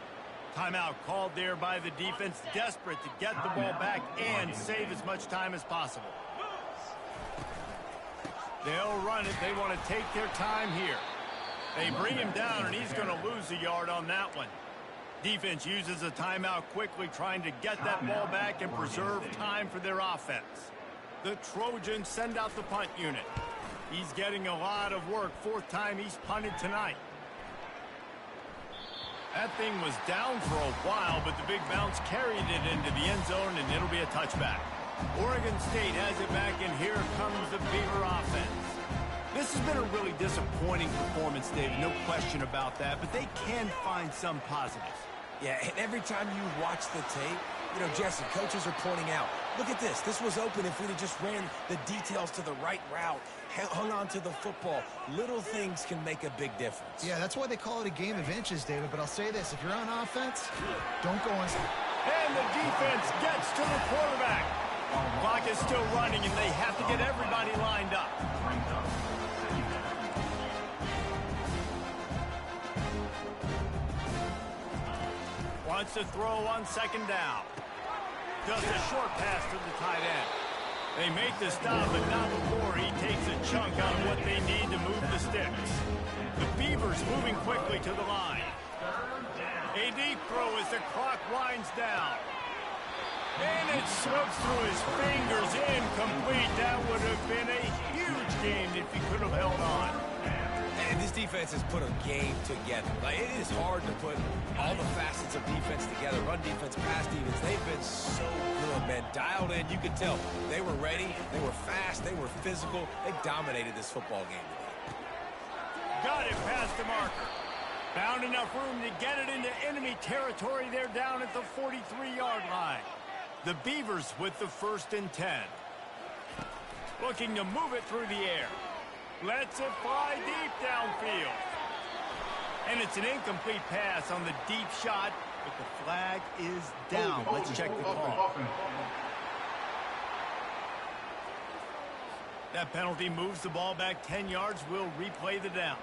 Timeout called there by the defense, desperate to get the ball back and save as much time as possible. They'll run it. They want to take their time here. They bring him down, and he's going to lose a yard on that one. Defense uses a timeout quickly, trying to get that ball back and preserve time for their offense. The Trojans send out the punt unit. He's getting a lot of work. 4th time he's punted tonight. That thing was down for a while, but the big bounce carried it into the end zone, and it'll be a touchback. Oregon State has it back, and here comes the Beaver offense. This has been a really disappointing performance, David, no question about that, but they can find some positives. Yeah, and every time you watch the tape, you know, Jesse, coaches are pointing out, look at this. This was open if we'd have just ran the details to the right route, hung on to the football. Little things can make a big difference. Yeah, that's why they call it a game of inches, David. But I'll say this, if you're on offense, don't go on. And the defense gets to the quarterback. Clock is still running, and they have to get everybody lined up. Wants to throw on 2nd down. Does a short pass to the tight end. They make the stop, but not before he takes a chunk on what they need to move the sticks. The Beavers moving quickly to the line. A deep throw as the clock winds down. And it slips through his fingers, incomplete. That would have been a huge game if he could have held on. And this defense has put a game together. Like, it is hard to put all the facets of defense together. Run defense, pass defense. They've been so good, man. Dialed in. You could tell they were ready. They were fast. They were physical. They dominated this football game today. Got it past the marker. Found enough room to get it into enemy territory. They're down at the 43-yard line. The Beavers with the 1st and 10. Looking to move it through the air. Lets it fly deep downfield. And it's an incomplete pass on the deep shot, but the flag is down. Let's check the call. That penalty moves the ball back 10 yards. We'll replay the down.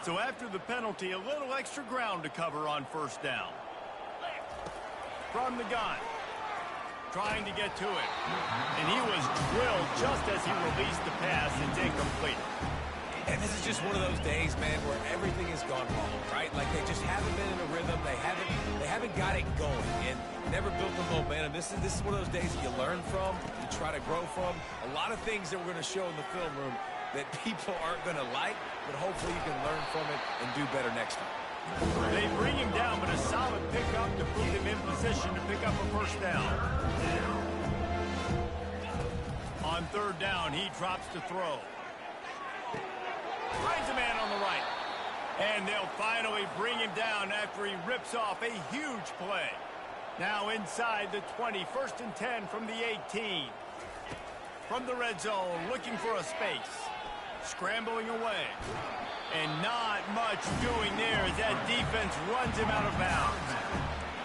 So after the penalty, a little extra ground to cover on 1st down. From the gun. Trying to get to it. And he was drilled just as he released the pass. It's incomplete. And this is just one of those days, man, where everything has gone wrong, right? Like, they just haven't been in a rhythm. They haven't got it going and never built the momentum. This is one of those days that you learn from, you try to grow from. A lot of things that we're going to show in the film room that people aren't going to like, but hopefully you can learn from it and do better next time. They bring him down, but a solid pickup to put him in position to pick up a 1st down. On 3rd down, he drops to throw. Finds a man on the right. And they'll finally bring him down after he rips off a huge play. Now inside the 20, 1st and 10 from the 18. From the red zone, looking for a space. Scrambling away. And not much doing there as that defense runs him out of bounds.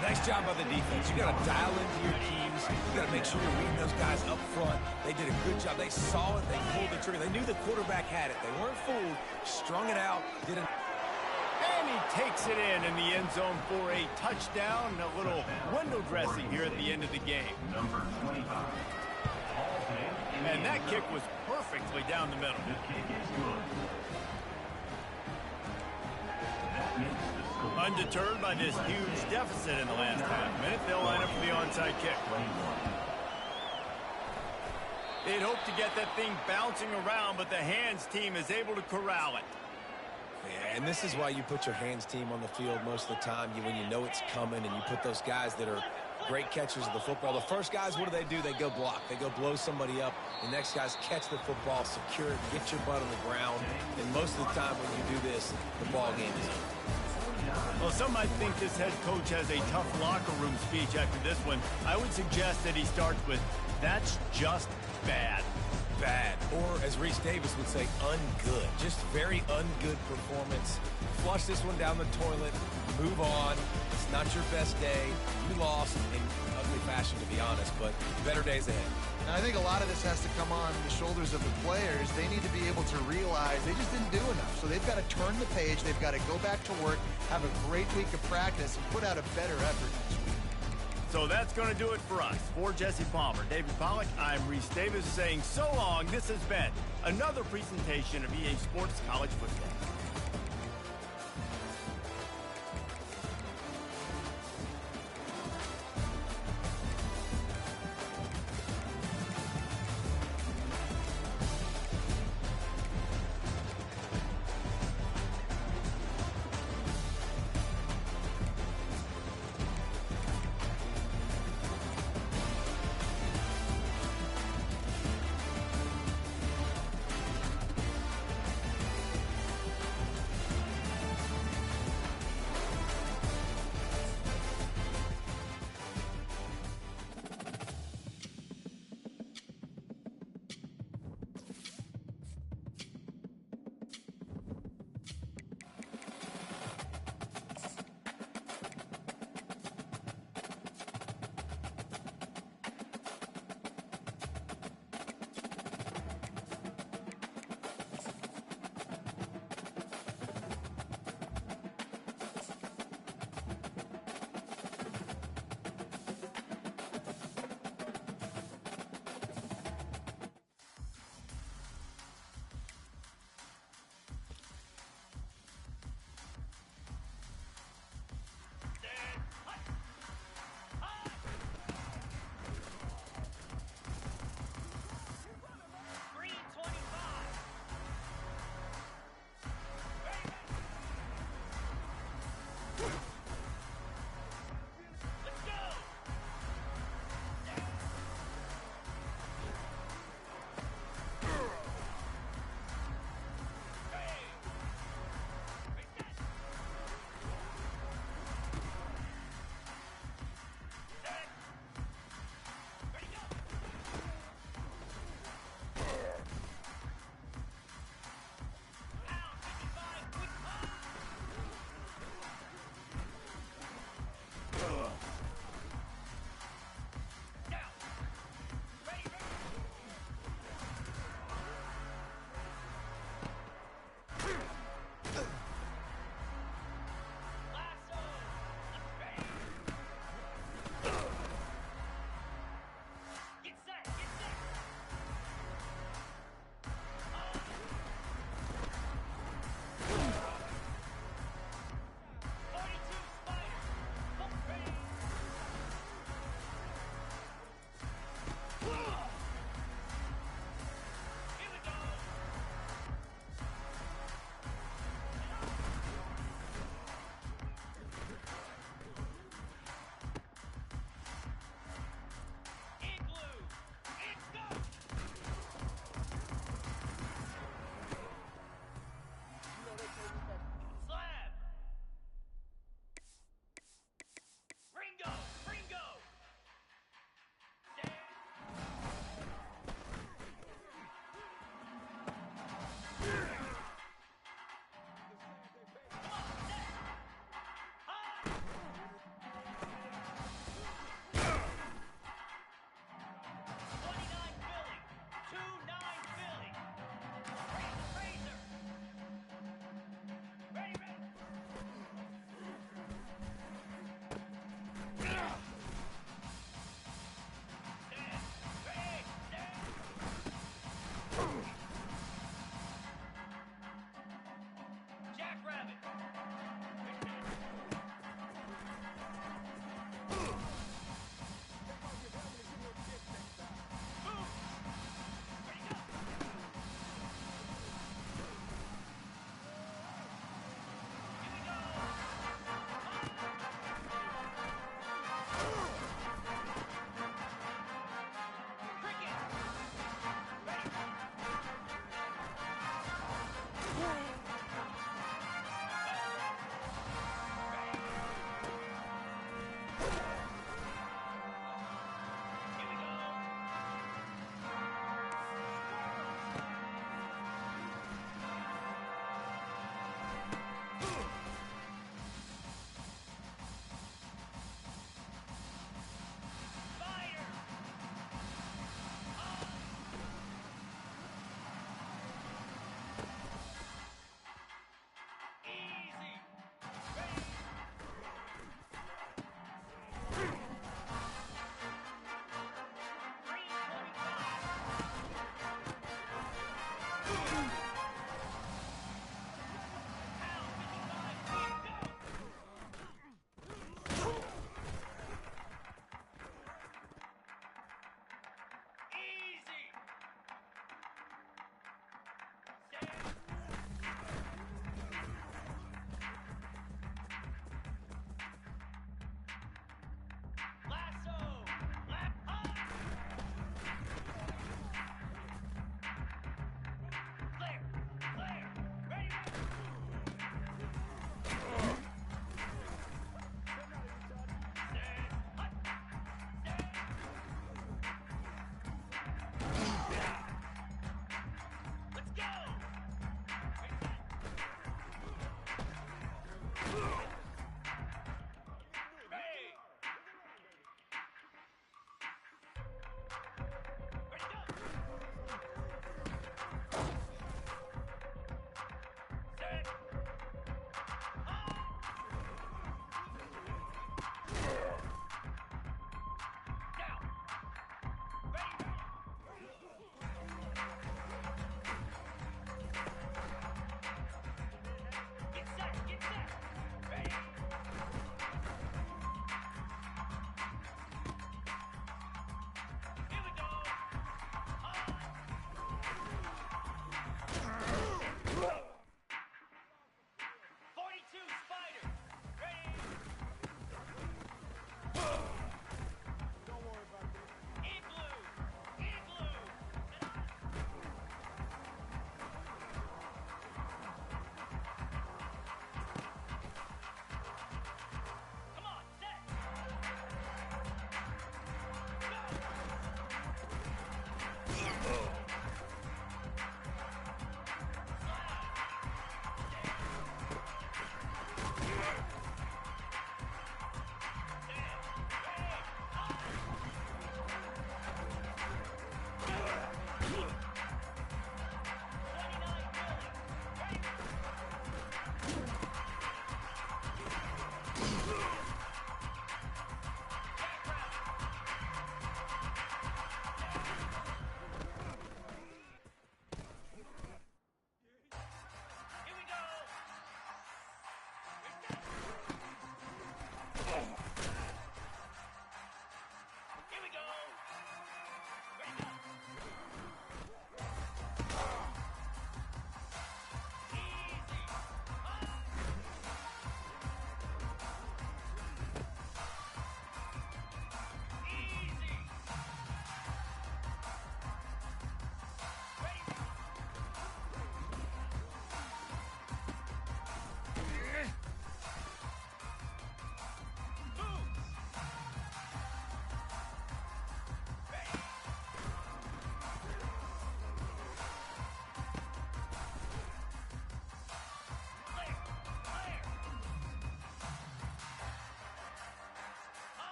Nice job by the defense. You got to dial into your teams. You got to make sure you're reading those guys up front. They did a good job. They saw it. They pulled the trigger. They knew the quarterback had it. They weren't fooled. Strung it out. And he takes it in the end zone for a touchdown. A little window dressing here at the end of the game. Number 25. And that kick was perfectly down the middle. The kick is good. That makes the score. Undeterred by this huge deficit in the last half-minute, they'll line up for the onside kick. They'd hope to get that thing bouncing around, but the hands team is able to corral it. Yeah, and this is why you put your hands team on the field most of the time. When you know it's coming, and you put those guys that are great catchers of the football. The first guys, what do? They go block. They go blow somebody up. The next guys catch the football, secure it, get your butt on the ground. And most of the time when you do this, the ball game is over. Well, some might think this head coach has a tough locker room speech after this one. I would suggest that he starts with, "That's just bad." Bad. Or, as Reese Davis would say, ungood. Just very ungood performance. Flush this one down the toilet. Move on. It's not your best day. You lost in ugly fashion, to be honest, but better days ahead. And I think a lot of this has to come on the shoulders of the players. They need to be able to realize they just didn't do enough. So they've got to turn the page. They've got to go back to work, have a great week of practice, and put out a better effort next week. So that's going to do it for us. For Jesse Palmer, David Pollack, I'm Reese Davis saying so long. This has been another presentation of EA Sports College Football.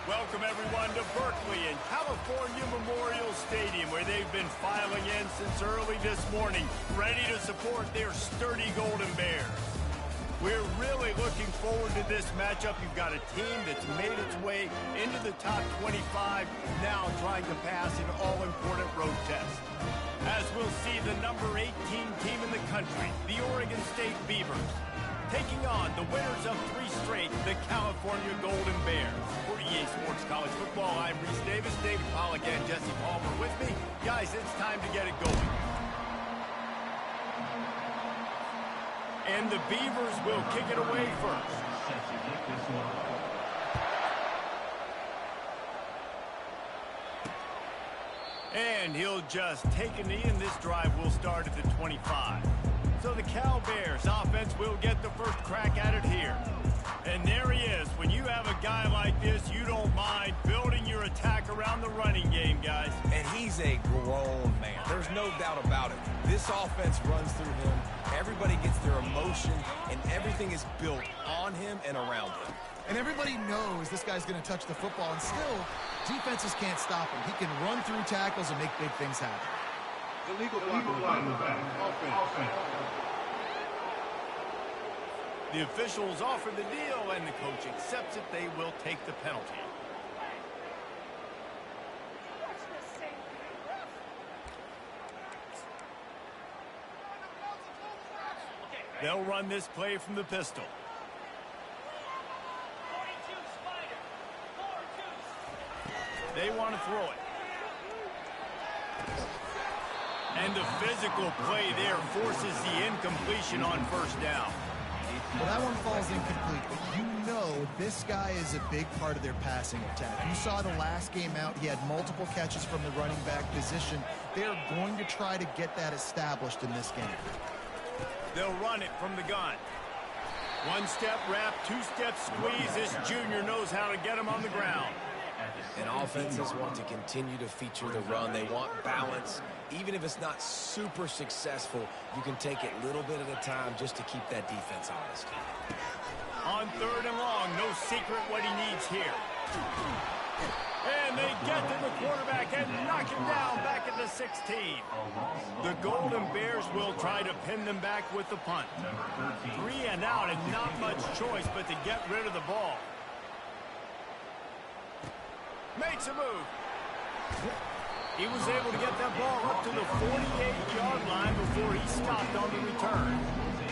Welcome, everyone, to Berkeley and California Memorial Stadium, where they've been filing in since early this morning, ready to support their sturdy Golden Bears. We're really looking forward to this matchup. You've got a team that's made its way into the top 25, now trying to pass an all-important road test. As we'll see the number 18 team in the country, the Oregon State Beavers, taking on the winners of 3 straight, the California Golden Bears. For EA Sports College Football, I'm Reese Davis, David Pollack, and Jesse Palmer with me. Guys, it's time to get it going. And the Beavers will kick it away first. Set to kick this one off. And he'll just take a knee, and this drive will start at the 25. So the Cal Bears offense will get the first crack at it here. And there he is. When you have a guy like this, you don't mind building your attack around the running game, guys. And he's a grown man. There's no doubt about it. This offense runs through him. Everybody gets their emotion, and everything is built on him and around him. And everybody knows this guy's going to touch the football, and still, defenses can't stop him. He can run through tackles and make big things happen. Illegal block in the back. Offense. The officials offer the deal, and the coach accepts it. They will take the penalty. They'll run this play from the pistol. They want to throw it. And the physical play there forces the incompletion on first down. Well, that one falls incomplete, but you know this guy is a big part of their passing attack. You saw the last game out, he had multiple catches from the running back position. They're going to try to get that established in this game. They'll run it from the gun. One-step wrap, two-step squeeze. This junior knows how to get him on the ground. And offenses want to continue to feature the run. They want balance. Even if it's not super successful, you can take it little bit at a time just to keep that defense honest. On 3rd and long, no secret what he needs here. And they get to the quarterback and knock him down back at the 16. The Golden Bears will try to pin them back with the punt. 3 and out, and not much choice but to get rid of the ball. Makes a move. He was able to get that ball up to the 48-yard line before he stopped on the return.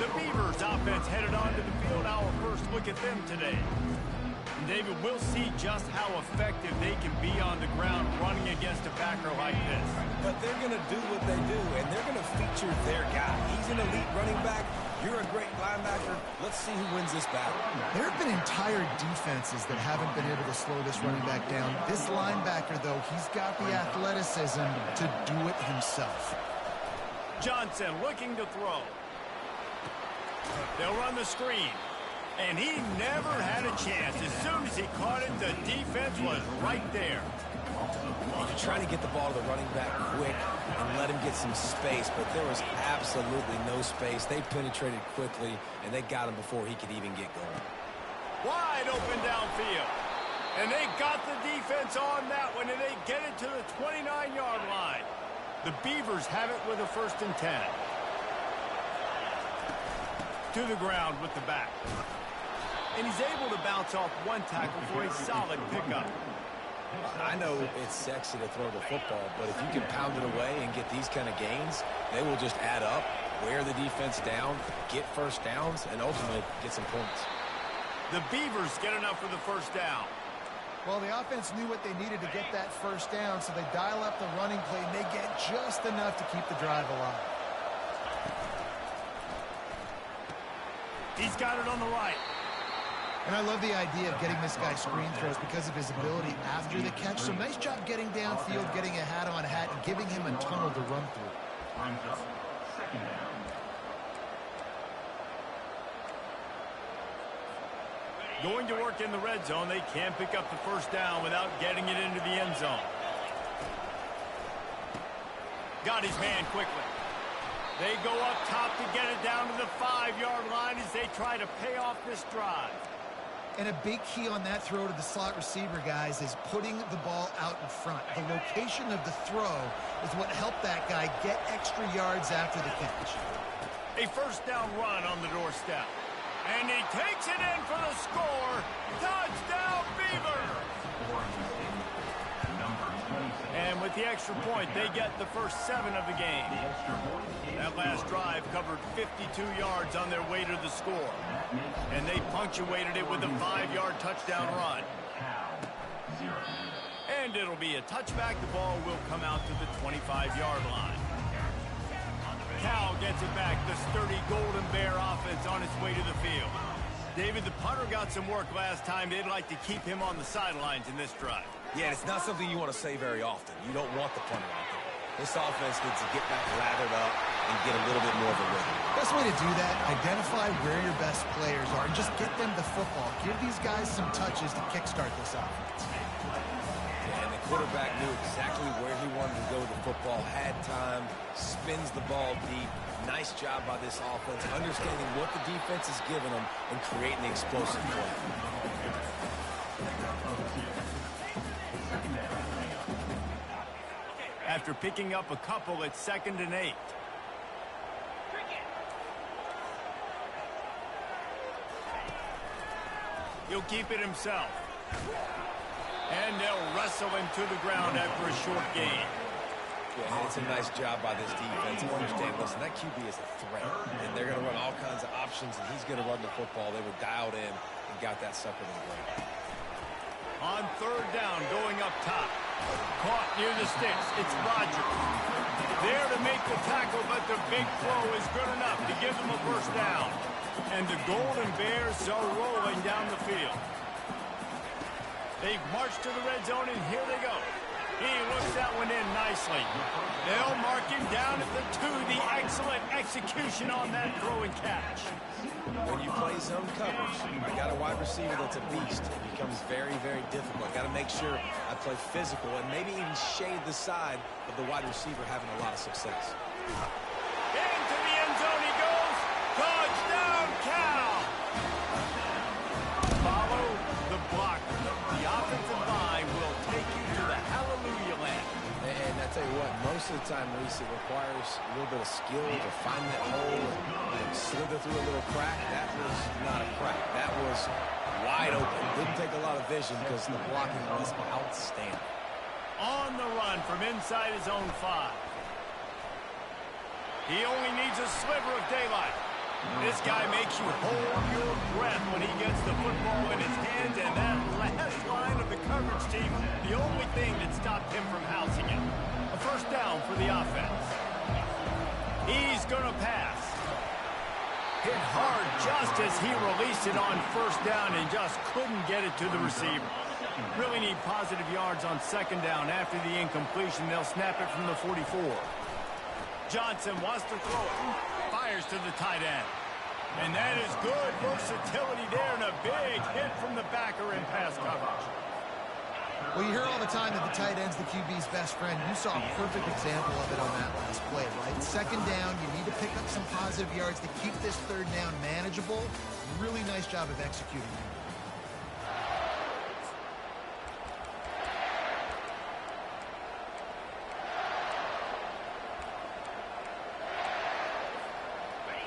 The Beavers offense headed onto the field. Our first look at them today. And David, we'll see just how effective they can be on the ground running against a backer like this. But they're going to do what they do, and they're going to feature their guy. He's an elite running back. You're a great linebacker. Let's see who wins this battle. There have been entire defenses that haven't been able to slow this running back down. This linebacker, though, he's got the athleticism to do it himself. Johnson looking to throw. They'll run the screen. And he never had a chance. As soon as he caught it, the defense was right there. You're trying to get the ball to the running back quick and let him get some space, but there was absolutely no space. They penetrated quickly, and they got him before he could even get going. Wide open downfield. And they got the defense on that one, and they get it to the 29-yard line. The Beavers have it with a 1st and 10. To the ground with the back. And he's able to bounce off one tackle for a solid pickup. I know it's sexy to throw the football, but if you can pound it away and get these kind of gains, they will just add up, wear the defense down, get first downs, and ultimately get some points. The Beavers get enough for the 1st down. Well, the offense knew what they needed to get that 1st down, so they dial up the running play, and they get just enough to keep the drive alive. He's got it on the right. And I love the idea of getting this guy screen throws because of his ability after the catch. So nice job getting downfield, getting a hat-on-hat, and giving him a tunnel to run through. Time's up. 2nd down. Going to work in the red zone. They can't pick up the 1st down without getting it into the end zone. Got his man quickly. They go up top to get it down to the 5-yard line as they try to pay off this drive. And a big key on that throw to the slot receiver, guys, is putting the ball out in front. The location of the throw is what helped that guy get extra yards after the catch. A first down run on the doorstep. And he takes it in for the score. Touchdown, Beaver! And with the extra point, they get the first 7 of the game. That last drive covered 52 yards on their way to the score. And they punctuated it with a 5-yard touchdown run. And it'll be a touchback. The ball will come out to the 25-yard line. Cal gets it back. The sturdy Golden Bear offense on its way to the field. David, the punter got some work last time. They'd like to keep him on the sidelines in this drive. Yeah, it's not something you want to say very often. You don't want the punter out there. This offense needs to get back lathered up and get a little bit more of a rhythm. Best way to do that, identify where your best players are and just get them the football. Give these guys some touches to kickstart this offense. Yeah, and the quarterback knew exactly where he wanted to go with the football, had time, spins the ball deep. Nice job by this offense, understanding what the defense is giving them and creating the explosive play. After picking up a couple, it's 2nd and 8. He'll keep it himself. And they'll wrestle him to the ground after a short gain. Yeah, and it's a nice job by this defense. Understand, listen, that QB is a threat, and they're going to run all kinds of options, and he's going to run the football. They were dialed in and got that sucker to the ground. On 3rd down, going up top. Caught near the sticks. It's Rodgers. There to make the tackle, but the big throw is good enough to give them a first down. And the Golden Bears are rolling down the field. They've marched to the red zone, and here they go. He looks that one in nicely. They'll mark him down at the 2. The excellent execution on that throw and catch. When you play zone coverage, I got a wide receiver that's a beast. It becomes very, very difficult. I got to make sure I play physical and maybe even shade the side of the wide receiver having a lot of success. Into the end zone he goes. Touchdown, Cal! Follow the block. The offensive line will take you to the hallelujah land. And I tell you what, most of the time, Reese, it requires a little bit of skill to find that hole and slither through a little crack. That was not a crack. That was wide open. Didn't take a lot of vision because the blocking was outstanding. On the run from inside his own 5. He only needs a sliver of daylight. This guy makes you hold your breath when he gets the football in his hands, and that last line of the coverage team, the only thing that stopped him from housing it. A first down for the offense. He's going to pass. Hit hard just as he released it on first down and just couldn't get it to the receiver. Really need positive yards on 2nd down. After the incompletion, they'll snap it from the 44. Johnson wants to throw it. Fires to the tight end. And that is good versatility there and a big hit from the backer in pass coverage. Well, you hear all the time that the tight end's the QB's best friend. You saw a perfect example of it on that last play, right? 2nd down, you need to pick up some positive yards to keep this 3rd down manageable. Really nice job of executing that.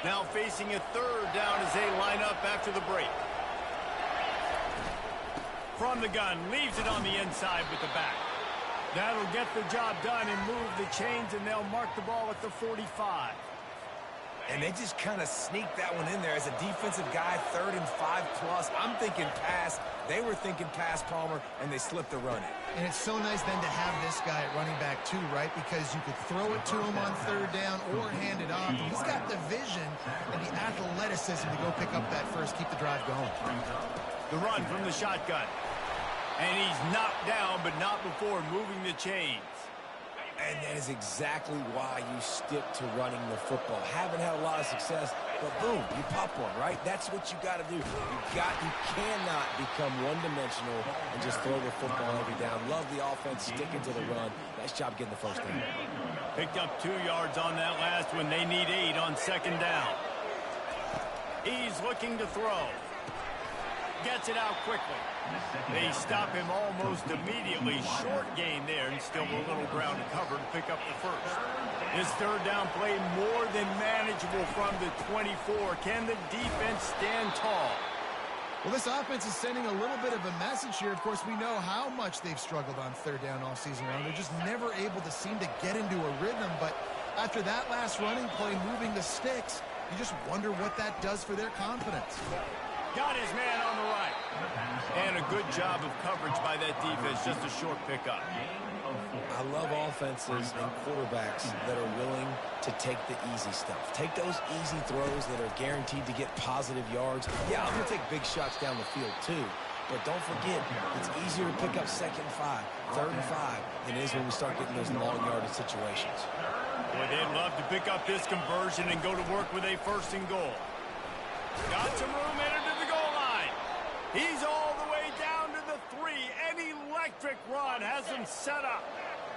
Now facing a 3rd down as they line up after the break. From the gun, leaves it on the inside with the back. That'll get the job done and move the chains, and they'll mark the ball at the 45. And they just kind of sneaked that one in there as a defensive guy, 3rd and 5+. I'm thinking pass. They were thinking pass, Palmer, and they slipped the run in. And it's so nice then to have this guy at running back too, right? Because you could throw it to him on 3rd down or hand it off. And he's got the vision and the athleticism to go pick up that first, keep the drive going. The run from the shotgun. And he's knocked down, but not before moving the chains. And that is exactly why you stick to running the football. Haven't had a lot of success, but boom, you pop one, right? That's what you got to do. You cannot become one-dimensional and just throw the football every down. Love the offense, sticking to the run. Nice job getting the first down. Picked up 2 yards on that last one. They need 8 on 2nd down. He's looking to throw. gets it out quickly. They stop him almost immediately. Short gain there, and still a little ground to cover to pick up the first. This third down play more than manageable from the 24. Can the defense stand tall? Well, this offense is sending a little bit of a message here. Of course, we know how much they've struggled on third down all season long. They're just never able to seem to get into a rhythm. But after that last running play, moving the sticks, you just wonder what that does for their confidence. Got his man on the right. And a good job of coverage by that defense. Just a short pickup. I love offenses and quarterbacks that are willing to take the easy stuff. Take those easy throws that are guaranteed to get positive yards. Yeah, I'm going to take big shots down the field too. But don't forget, it's easier to pick up 2nd and 5, 3rd and 5 than it is when we start getting those long yardage situations. Boy, they'd love to pick up this conversion and go to work with a 1st and goal. Got some room in to the goal line. He's all the way down to the 3. An electric run has him set up.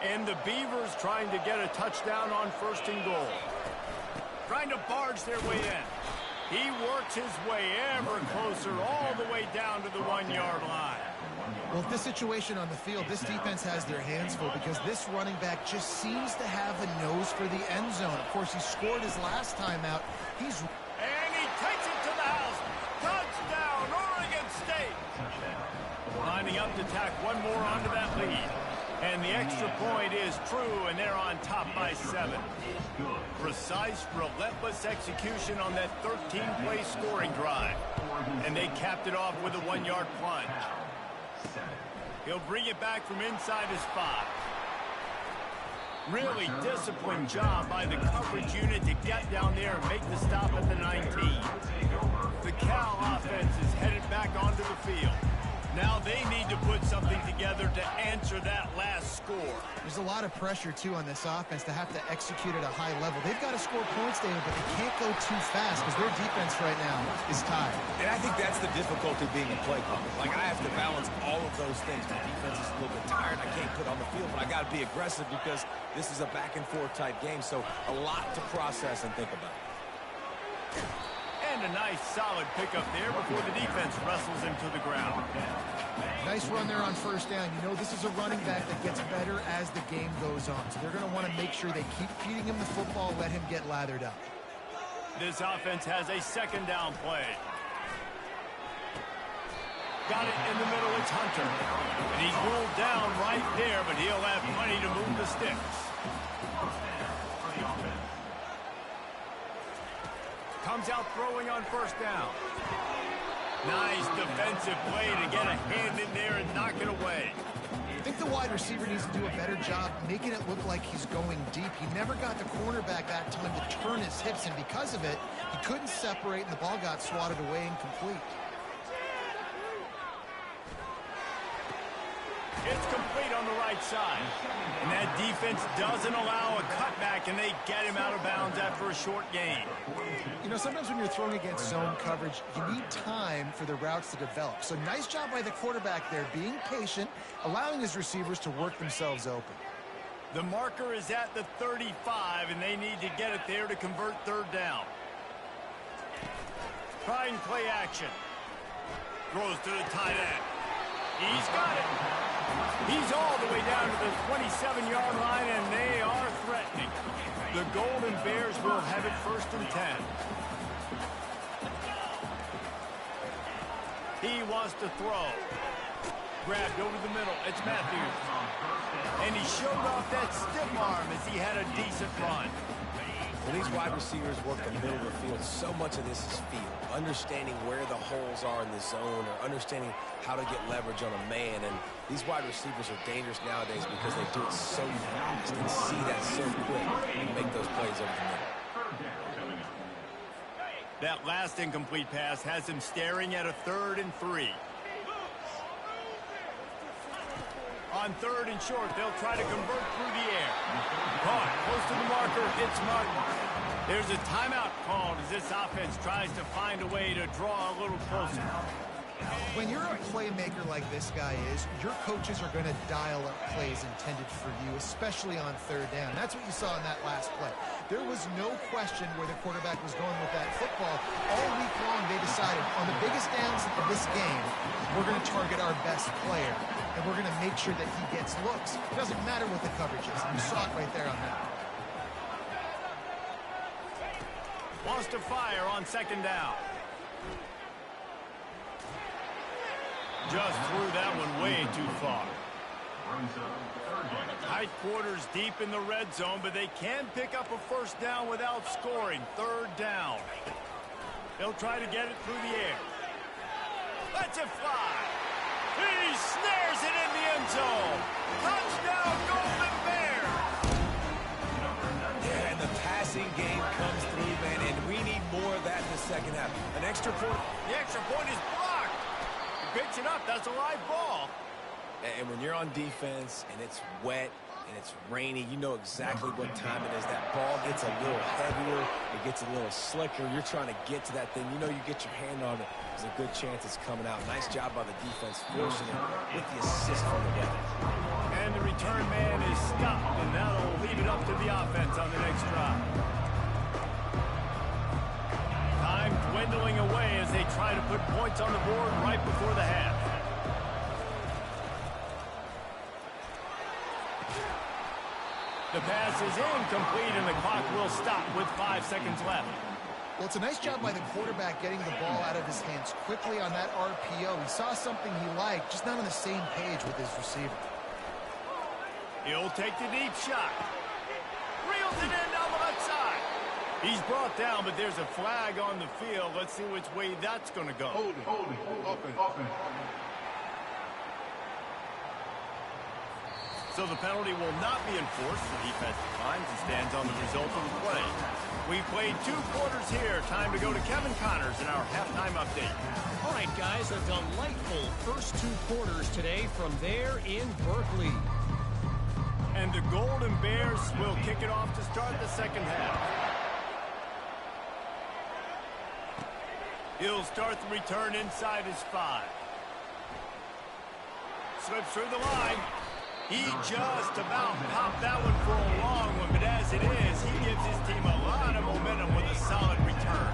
And the Beavers trying to get a touchdown on 1st and goal. Trying to barge their way in. He works his way ever closer all the way down to the 1-yard line. Well, with this situation on the field, this defense has their hands full because this running back just seems to have a nose for the end zone. Of course, he scored his last time out. And he takes it to the house. Touchdown, Oregon State. Lining up to tack one more onto that lead. And the extra point is true, and they're on top by 7. Precise, relentless execution on that 13-play scoring drive. And they capped it off with a 1-yard plunge. He'll bring it back from inside his 5. Really disciplined job by the coverage unit to get down there and make the stop at the 19. The Cal offense is headed back onto the field. Now they need to put something together to answer that last score. There's a lot of pressure, too, on this offense to have to execute at a high level. They've got to score points, David, but they can't go too fast because their defense right now is tired. And I think that's the difficulty being a play caller. Like, I have to balance all of those things. My defense is a little bit tired. I can't put on the field, but I got to be aggressive because this is a back-and-forth type game, so a lot to process and think about. And a nice solid pickup there before the defense wrestles him to the ground. Nice run there on 1st down. You know, this is a running back that gets better as the game goes on. So they're going to want to make sure they keep feeding him the football, let him get lathered up. This offense has a 2nd down play. Got it in the middle. It's Hunter. And he's ruled down right there, but he'll have plenty to move the sticks. Comes out throwing on 1st down. Nice defensive play to get a hand in there and knock it away. I think the wide receiver needs to do a better job making it look like he's going deep. He never got the cornerback that time to turn his hips, and because of it, he couldn't separate, and the ball got swatted away incomplete. It's complete on the right side. And that defense doesn't allow a cutback, and they get him out of bounds after a short gain. You know, sometimes when you're throwing against zone coverage, you need time for the routes to develop. So nice job by the quarterback there, being patient, allowing his receivers to work themselves open. The marker is at the 35, and they need to get it there to convert 3rd down. Trying play action. Throws to the tight end. He's got it. He's all the way down to the 27-yard line, and they are threatening. The Golden Bears will have it 1st and 10. He wants to throw. Grabbed over the middle. It's Matthews. And he showed off that stiff arm as he had a decent run. When these wide receivers work the middle of the field, so much of this is feel. Understanding where the holes are in the zone or understanding how to get leverage on a man. And these wide receivers are dangerous nowadays because they do it so fast and see that so quick and make those plays over the middle. That last incomplete pass has him staring at a 3rd and 3. On 3rd and short, they'll try to convert through the air. Caught close to the marker. It's Martin. There's a timeout called as this offense tries to find a way to draw a little closer. When you're a playmaker like this guy is, your coaches are going to dial up plays intended for you, especially on third down. That's what you saw in that last play. There was no question where the quarterback was going with that football. All week long, they decided on the biggest downs of this game, we're going to target our best player, and we're going to make sure that he gets looks. It doesn't matter what the coverage is. You saw it right there on that. Wants to fire on second down. Just threw that one way too far. Tight quarters deep in the red zone, but they can pick up a first down without scoring. Third down. They'll try to get it through the air. Lets it fly. He snares it in the end zone. Touchdown, Golden Bears. Yeah, and the passing game comes through, man, and we need more of that in the second half. An extra point. The extra point is blocked. Picks it up. That's a live ball. And when you're on defense and it's wet and it's rainy, you know exactly what time it is. That ball gets a little heavier. It gets a little slicker. You're trying to get to that thing. You know you get your hand on it. There's a good chance it's coming out. Nice job by the defense forcing it with the assist from the weapon. And the return man is stopped, and that'll leave it up to the offense on the next drive. Time dwindling away as they try to put points on the board right before the half. The pass is incomplete, and the clock will stop with 5 seconds left. Well, it's a nice job by the quarterback getting the ball out of his hands quickly on that RPO. He saw something he liked, just not on the same page with his receiver. He'll take the deep shot. Reels it in down the left side. He's brought down, but there's a flag on the field. Let's see which way that's going to go. Holding. Offense. So the penalty will not be enforced. The defense declines and stands on the result of the play. We played 2 quarters here. Time to go to Kevin Connors in our halftime update. All right, guys, a delightful first 2 quarters today from there in Berkeley. And the Golden Bears will kick it off to start the second half. He'll start the return inside his 5. Slips through the line. He just about popped that one for a long one, but as it is, he gives his team a lot of momentum with a solid return.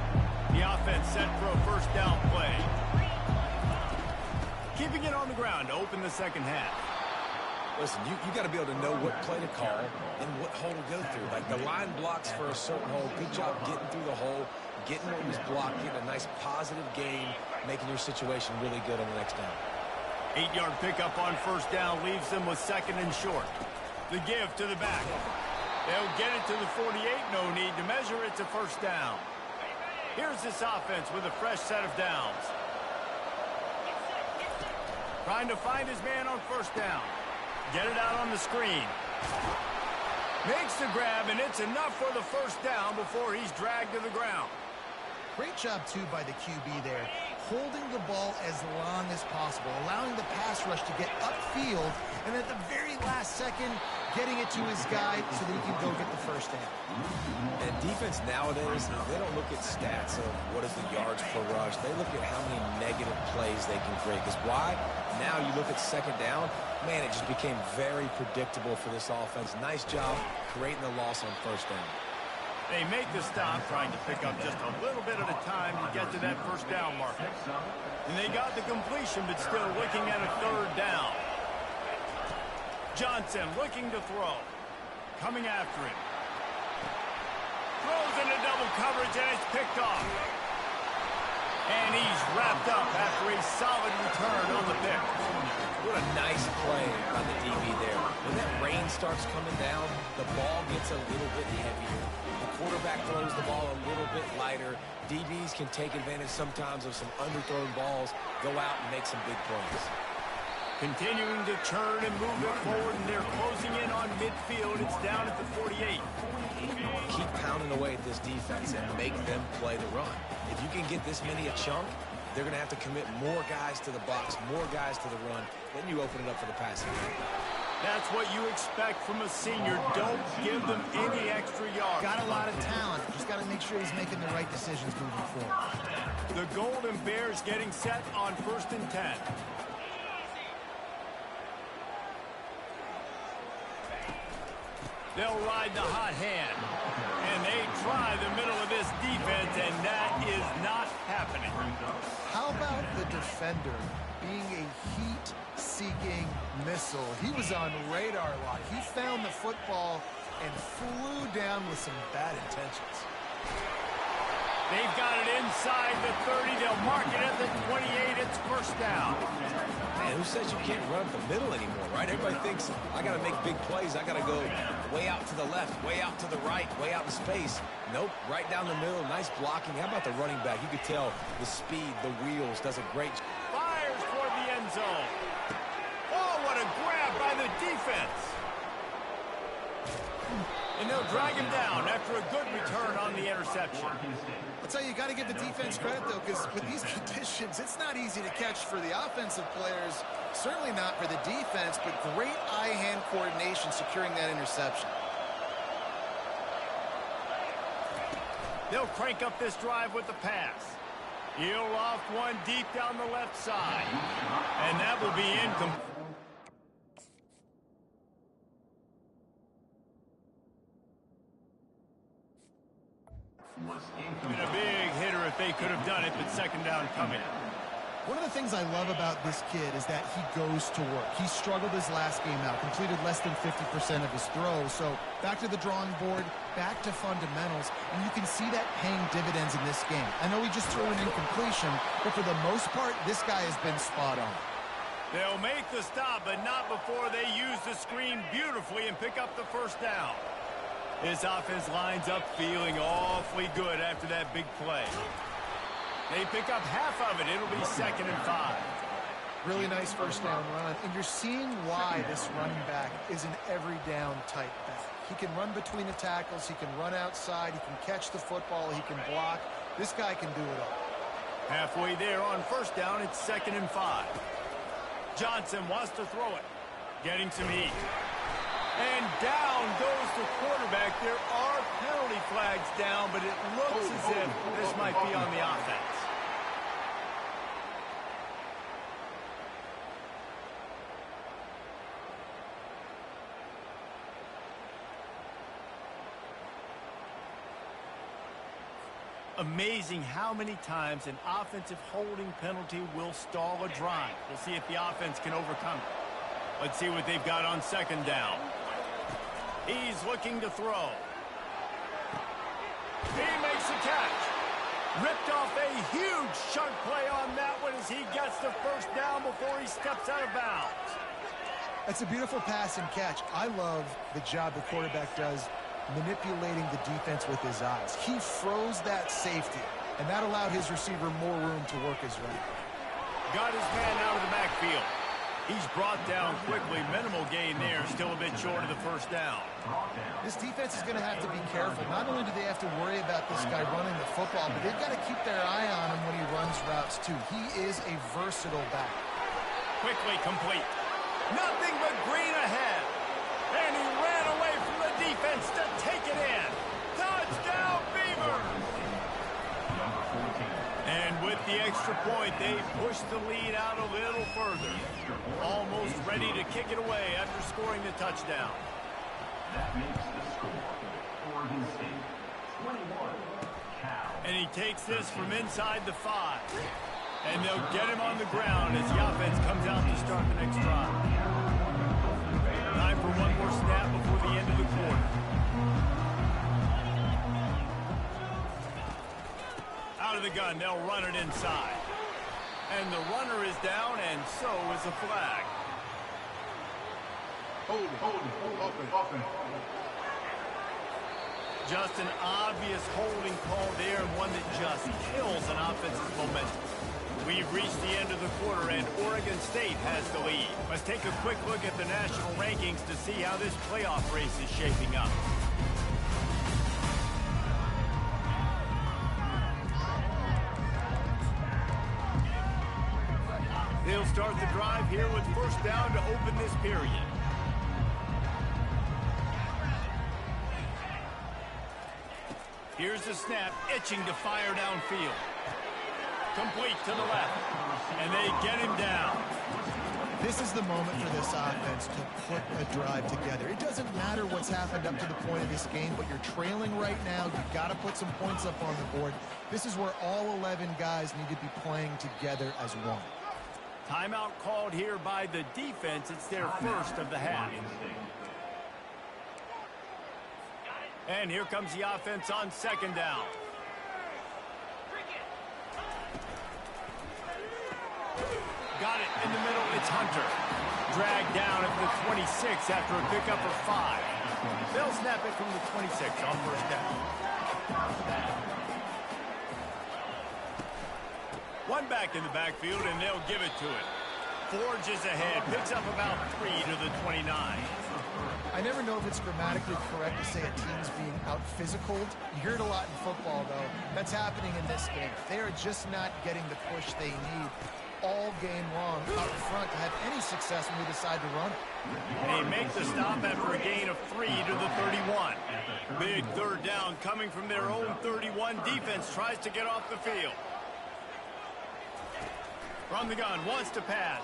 The offense set for a first down play. Keeping it on the ground to open the second half. Listen, you got to be able to know what play to call and what hole to go through. Like the line blocks for a certain hole. Good job getting through the hole, getting what was blocked, getting a nice positive gain, making your situation really good on the next down. 8-yard pickup on first down leaves them with second and short. The give to the back. They'll get it to the 48. No need to measure. It's a first down. Here's this offense with a fresh set of downs. Trying to find his man on first down. Get it out on the screen. Makes the grab, and it's enough for the first down before he's dragged to the ground. Great job, too, by the QB there, holding the ball as long as possible, allowing the pass rush to get upfield, and at the very last second, getting it to his guy so that he can go get the first down. And defense nowadays, they don't look at stats of what is the yards per rush. They look at how many negative plays they can create. Because why? Now you look at second down, man, it just became very predictable for this offense. Nice job creating the loss on first down. They make the stop, trying to pick up just a little bit at a time to get to that first down marker. And they got the completion, but still looking at a third down. Johnson looking to throw. Coming after him. Throws into double coverage, and it's picked off. And he's wrapped up after a solid return on the pick. What a nice play by the DB there. When that rain starts coming down, the ball gets a little bit heavier. The quarterback throws the ball a little bit lighter. DBs can take advantage sometimes of some underthrown balls, go out and make some big plays. Continuing to turn and move it forward, and they're closing in on midfield. It's down at the 48. Keep pounding away at this defense and make them play the run. If you can get this many a chunk, they're going to have to commit more guys to the box, more guys to the run. Then you open it up for the passing game. That's what you expect from a senior. Don't give them any extra yards. Got a lot of talent. Just got to make sure he's making the right decisions moving forward. The Golden Bears getting set on 1st and 10. They'll ride the hot hand. And they try the middle of this defense, and that is not happening. How about the defender being a heat-seeking missile? He was on radar lock. He found the football and flew down with some bad intentions. They've got it inside the 30. They'll mark it at the 28. It's 1st down. Man, who says you can't run up the middle anymore, right? Everybody thinks, I got to make big plays. I got to go way out to the left, way out to the right, way out in space. Nope, right down the middle. Nice blocking. How about the running back? You could tell the speed, the wheels, does a great job. Fires toward the end zone. Oh, what a grab by the defense. And they'll drag him down after a good return on the interception. I'll tell you, you got to give the defense credit, though, because with these conditions, it's not easy to catch for the offensive players. Certainly not for the defense, but great eye-hand coordination securing that interception. They'll crank up this drive with the pass. He'll loft one deep down the left side. And that will be incomplete. Been a big hitter if they could have done it, but 2nd down coming. One of the things I love about this kid is that he goes to work. He struggled his last game out, completed less than 50% of his throws. So back to the drawing board, back to fundamentals, and you can see that paying dividends in this game. I know he just threw an incompletion, but for the most part, this guy has been spot on. They'll make the stop, but not before they use the screen beautifully and pick up the 1st down. This offense lines up feeling awfully good after that big play. They pick up half of it. It'll be 2nd and 5. Really nice 1st down run. And you're seeing why this running back is an every down type back. He can run between the tackles. He can run outside. He can catch the football. He can block. This guy can do it all. Halfway there on 1st down, it's 2nd and 5. Johnson wants to throw it. Getting some heat. And down goes the quarterback. There are penalty flags down, but it looks as if this might be on the offense. Amazing how many times an offensive holding penalty will stall a drive. We'll see if the offense can overcome it. Let's see what they've got on 2nd down. He's looking to throw. He makes the catch. Ripped off a huge chunk play on that one as he gets the 1st down before he steps out of bounds. That's a beautiful pass and catch. I love the job the quarterback does manipulating the defense with his eyes. He froze that safety, and that allowed his receiver more room to work his route. Got his man out of the backfield. He's brought down quickly. Minimal gain there. Still a bit short of the 1st down. This defense is going to have to be careful. Not only do they have to worry about this guy running the football, but they've got to keep their eye on him when he runs routes, too. He is a versatile back. Quickly complete. Nothing but green ahead. And he ran away from the defense to take it in. Touchdown, Beavers! And with the extra point, they push the lead out a little further. Almost ready to kick it away after scoring the touchdown. That makes the score Oregon State 21. Cal. And he takes this from inside the 5. And they'll get him on the ground as the offense comes out to start the next drive. Time for one more snap before the end of the quarter. Out of the gun, they'll run it inside. And the runner is down, and so is the flag. Offense. Just an obvious holding call there, and one that just kills an offense's momentum. We've reached the end of the quarter, and Oregon State has the lead. Let's take a quick look at the national rankings to see how this playoff race is shaping up. They'll start the drive here with 1st down to open this period. Here's the snap, itching to fire downfield. Complete to the left, and they get him down. This is the moment for this offense to put a drive together. It doesn't matter what's happened up to the point of this game, but you're trailing right now. You've got to put some points up on the board. This is where all 11 guys need to be playing together as one. Timeout called here by the defense. It's their first of the half. And here comes the offense on second down. Got it in the middle. It's Hunter. Dragged down at the 26 after a pickup of 5. They'll snap it from the 26 on first down. One back in the backfield, and they'll give it to it. Forges ahead. Picks up about 3 to the 29. I never know if it's grammatically correct to say a team's being out-physicaled. You hear it a lot in football, though. That's happening in this game. They are just not getting the push they need all game long out front to have any success when we decide to run it. They make the stop after a gain of 3 to the 31. Big third down coming from their own 31. Defense tries to get off the field. From the gun, wants to pass.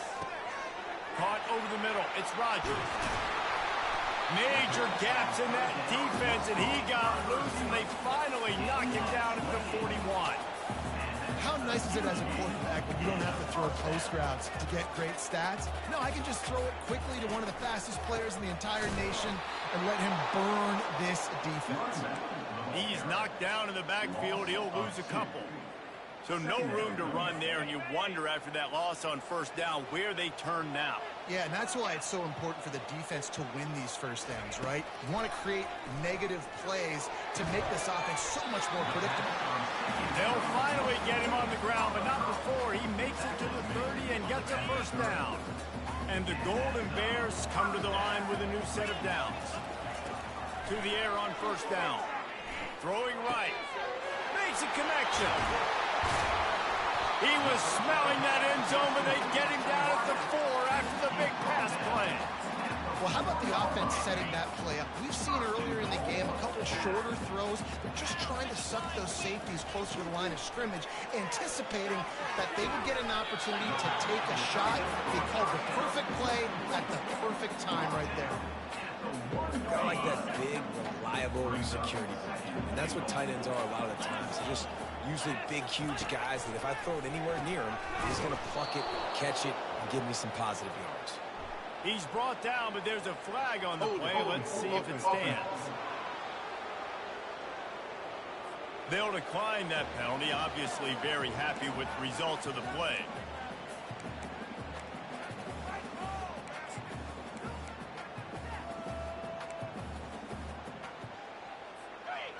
Caught over the middle. It's Rodgers. Major gaps in that defense, and he got loose, and they finally knocked him down at the 41. How nice is it as a quarterback when you don't have to throw post routes to get great stats? No, I can just throw it quickly to one of the fastest players in the entire nation and let him burn this defense. He's knocked down in the backfield. He'll lose a couple. So no room to run there, and you wonder after that loss on first down where they turn now. Yeah, and that's why it's so important for the defense to win these first downs, right? You want to create negative plays to make this offense so much more predictable. They'll finally get him on the ground, but not before he makes it to the 30 and gets a first down. And the Golden Bears come to the line with a new set of downs. To the air on first down. Throwing right. Makes a connection. He was smelling that end zone, but they get him down at the 4 after the big pass play. Well, how about the offense setting that play up? We've seen earlier in the game a couple shorter throws. They're just trying to suck those safeties closer to the line of scrimmage, anticipating that they would get an opportunity to take a shot. They called the perfect play at the perfect time right there. I like that big, reliable security blanket. And that's what tight ends are a lot of the times. They're just usually big, huge guys that if I throw it anywhere near him, he's going to pluck it, catch it, and give me some positive yards. He's brought down, but there's a flag on the play. Let's see if it stands. They'll decline that penalty. Obviously very happy with the results of the play.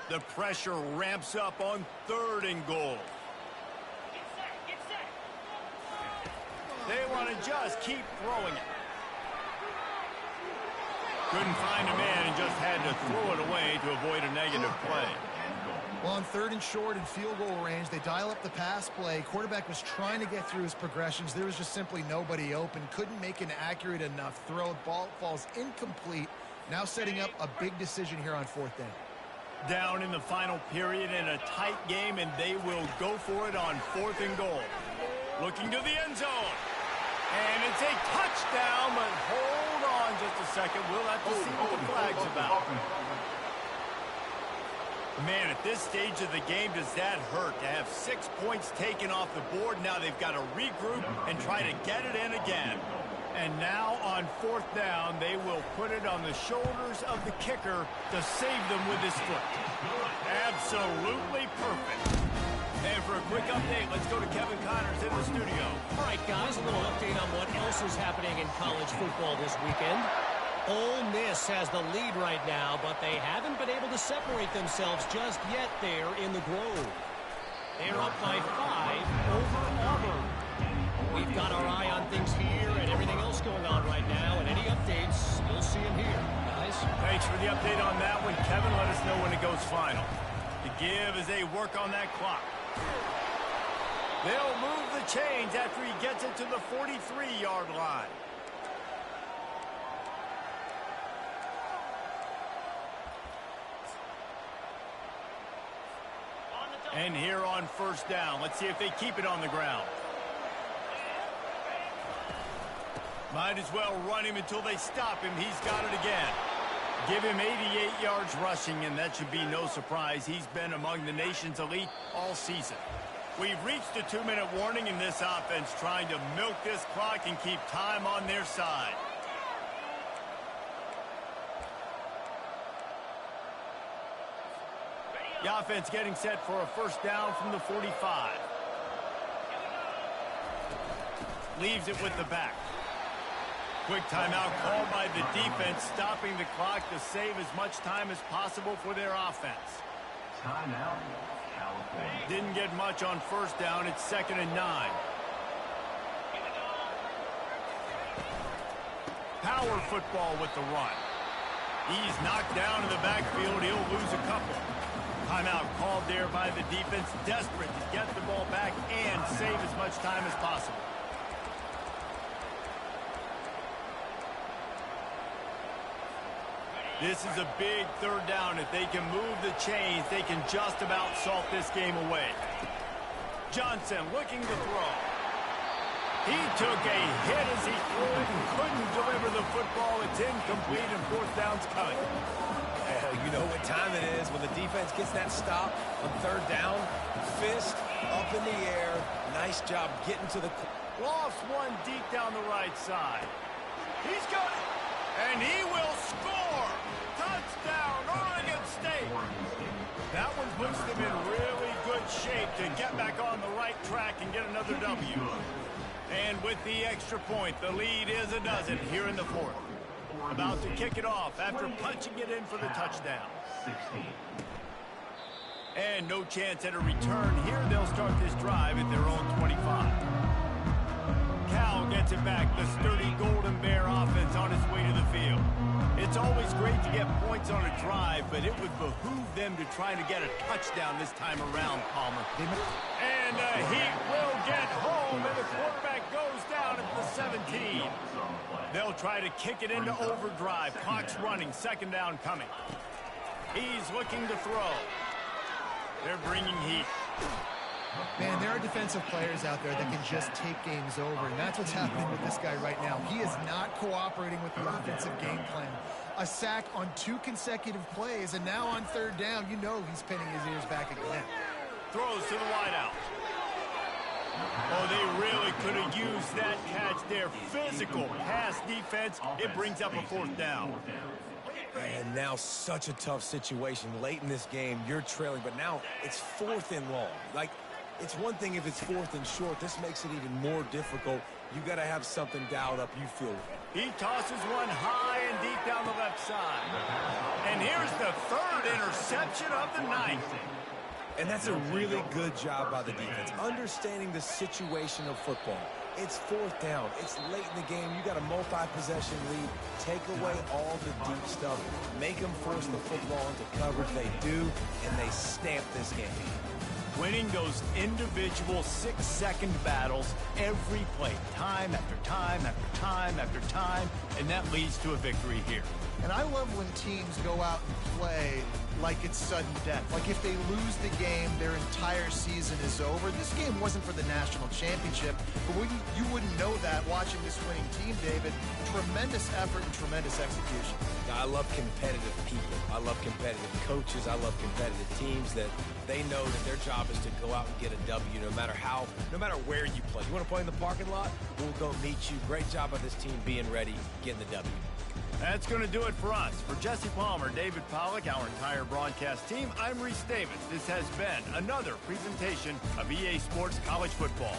The pressure ramps up on 3rd and goal. They want to just keep throwing it. Couldn't find a man and just had to throw it away to avoid a negative play. Well, on 3rd and short and field goal range, they dial up the pass play. Quarterback was trying to get through his progressions. There was just simply nobody open. Couldn't make an accurate enough throw. Ball falls incomplete. Now setting up a big decision here on 4th down. Down in the final period in a tight game, and they will go for it on 4th and goal. Looking to the end zone. And it's a touchdown, but hold on just a second. We'll have to see what the flag's about. Man, at this stage of the game, does that hurt to have 6 points taken off the board? Now they've got to regroup and try to get it in again. And now on 4th down, they will put it on the shoulders of the kicker to save them with his foot. Absolutely perfect. And for a quick update, let's go to Kevin Connors in the studio. All right, guys, a little update on what else is happening in college football this weekend. Ole Miss has the lead right now, but they haven't been able to separate themselves just yet there in the Grove. They're up by 5 over Auburn. We've got our eye on things here and everything else going on right now, and any updates, you'll see them here, guys. Thanks for the update on that one. Kevin, let us know when it goes final. To give as they work on that clock. They'll move the chains after he gets it to the 43-yard line. And here on first down, let's see if they keep it on the ground. Might as well run him until they stop him. He's got it again. Give him 88 yards rushing, and that should be no surprise. He's been among the nation's elite all season. We've reached a 2-minute warning in this offense, trying to milk this clock and keep time on their side. The offense getting set for a first down from the 45. Leaves it with the back. Quick timeout called by the defense, stopping the clock to save as much time as possible for their offense. Timeout, California. Didn't get much on first down. It's 2nd and 9. Power football with the run. He's knocked down in the backfield. He'll lose a couple. Timeout called there by the defense, desperate to get the ball back and save as much time as possible. This is a big third down. If they can move the chains, they can just about salt this game away. Johnson looking to throw. He took a hit as he threw it and couldn't deliver the football. It's incomplete and fourth down's coming. You know what time it is when the defense gets that stop on third down. Fist up in the air. Nice job getting to the... Lost one deep down the right side. He's got it. And he will score. Touchdown, Oregon State. That one puts them in really good shape to get back on the right track and get another W. And with the extra point, the lead is a dozen here in the fourth. About to kick it off after punching it in for the touchdown. And no chance at a return here. They'll start this drive at their own 25. Cal gets it back. The sturdy Golden Bear offense on its way to the field. It's always great to get points on a drive, but it would behoove them to try to get a touchdown this time around, Palmer. And he will get home, and the quarterback goes down at the 17. They'll try to kick it into overdrive. Clock's running. 2nd down coming. He's looking to throw. They're bringing heat. Man, there are defensive players out there that can just take games over, and that's what's happening with this guy right now. He is not cooperating with the offensive game plan. A sack on 2 consecutive plays, and now on third down, you know he's pinning his ears back again. Throws to the wideout. Oh, they really could have used that catch there. Physical pass defense. It brings up a 4th down. And now such a tough situation. Late in this game, you're trailing, but now it's 4th and long. Like, it's one thing if it's 4th and short. This makes it even more difficult. You got to have something dialed up, you feel. He tosses one high and deep down the left side. And here's the 3rd interception of the night. And that's a really good job by the defense, understanding the situation of football. It's 4th down. It's late in the game. You got a multi-possession lead. Take away all the deep stuff. Make them force the football into coverage. They do, and they stamp this game. Winning those individual 6-second battles every play, time after time after time after time, and that leads to a victory here. And I love when teams go out and play like it's sudden death. Like if they lose the game, their entire season is over. This game wasn't for the national championship, but you wouldn't know that watching this winning team, David. Tremendous effort and tremendous execution. I love competitive people. I love competitive coaches. I love competitive teams that they know that their job is to go out and get a W no matter where you play. You want to play in the parking lot? We'll go meet you. Great job by this team being ready, getting the W. That's going to do it for us. For Jesse Palmer, David Pollack, our entire broadcast team, I'm Reese Davis. This has been another presentation of EA Sports College Football.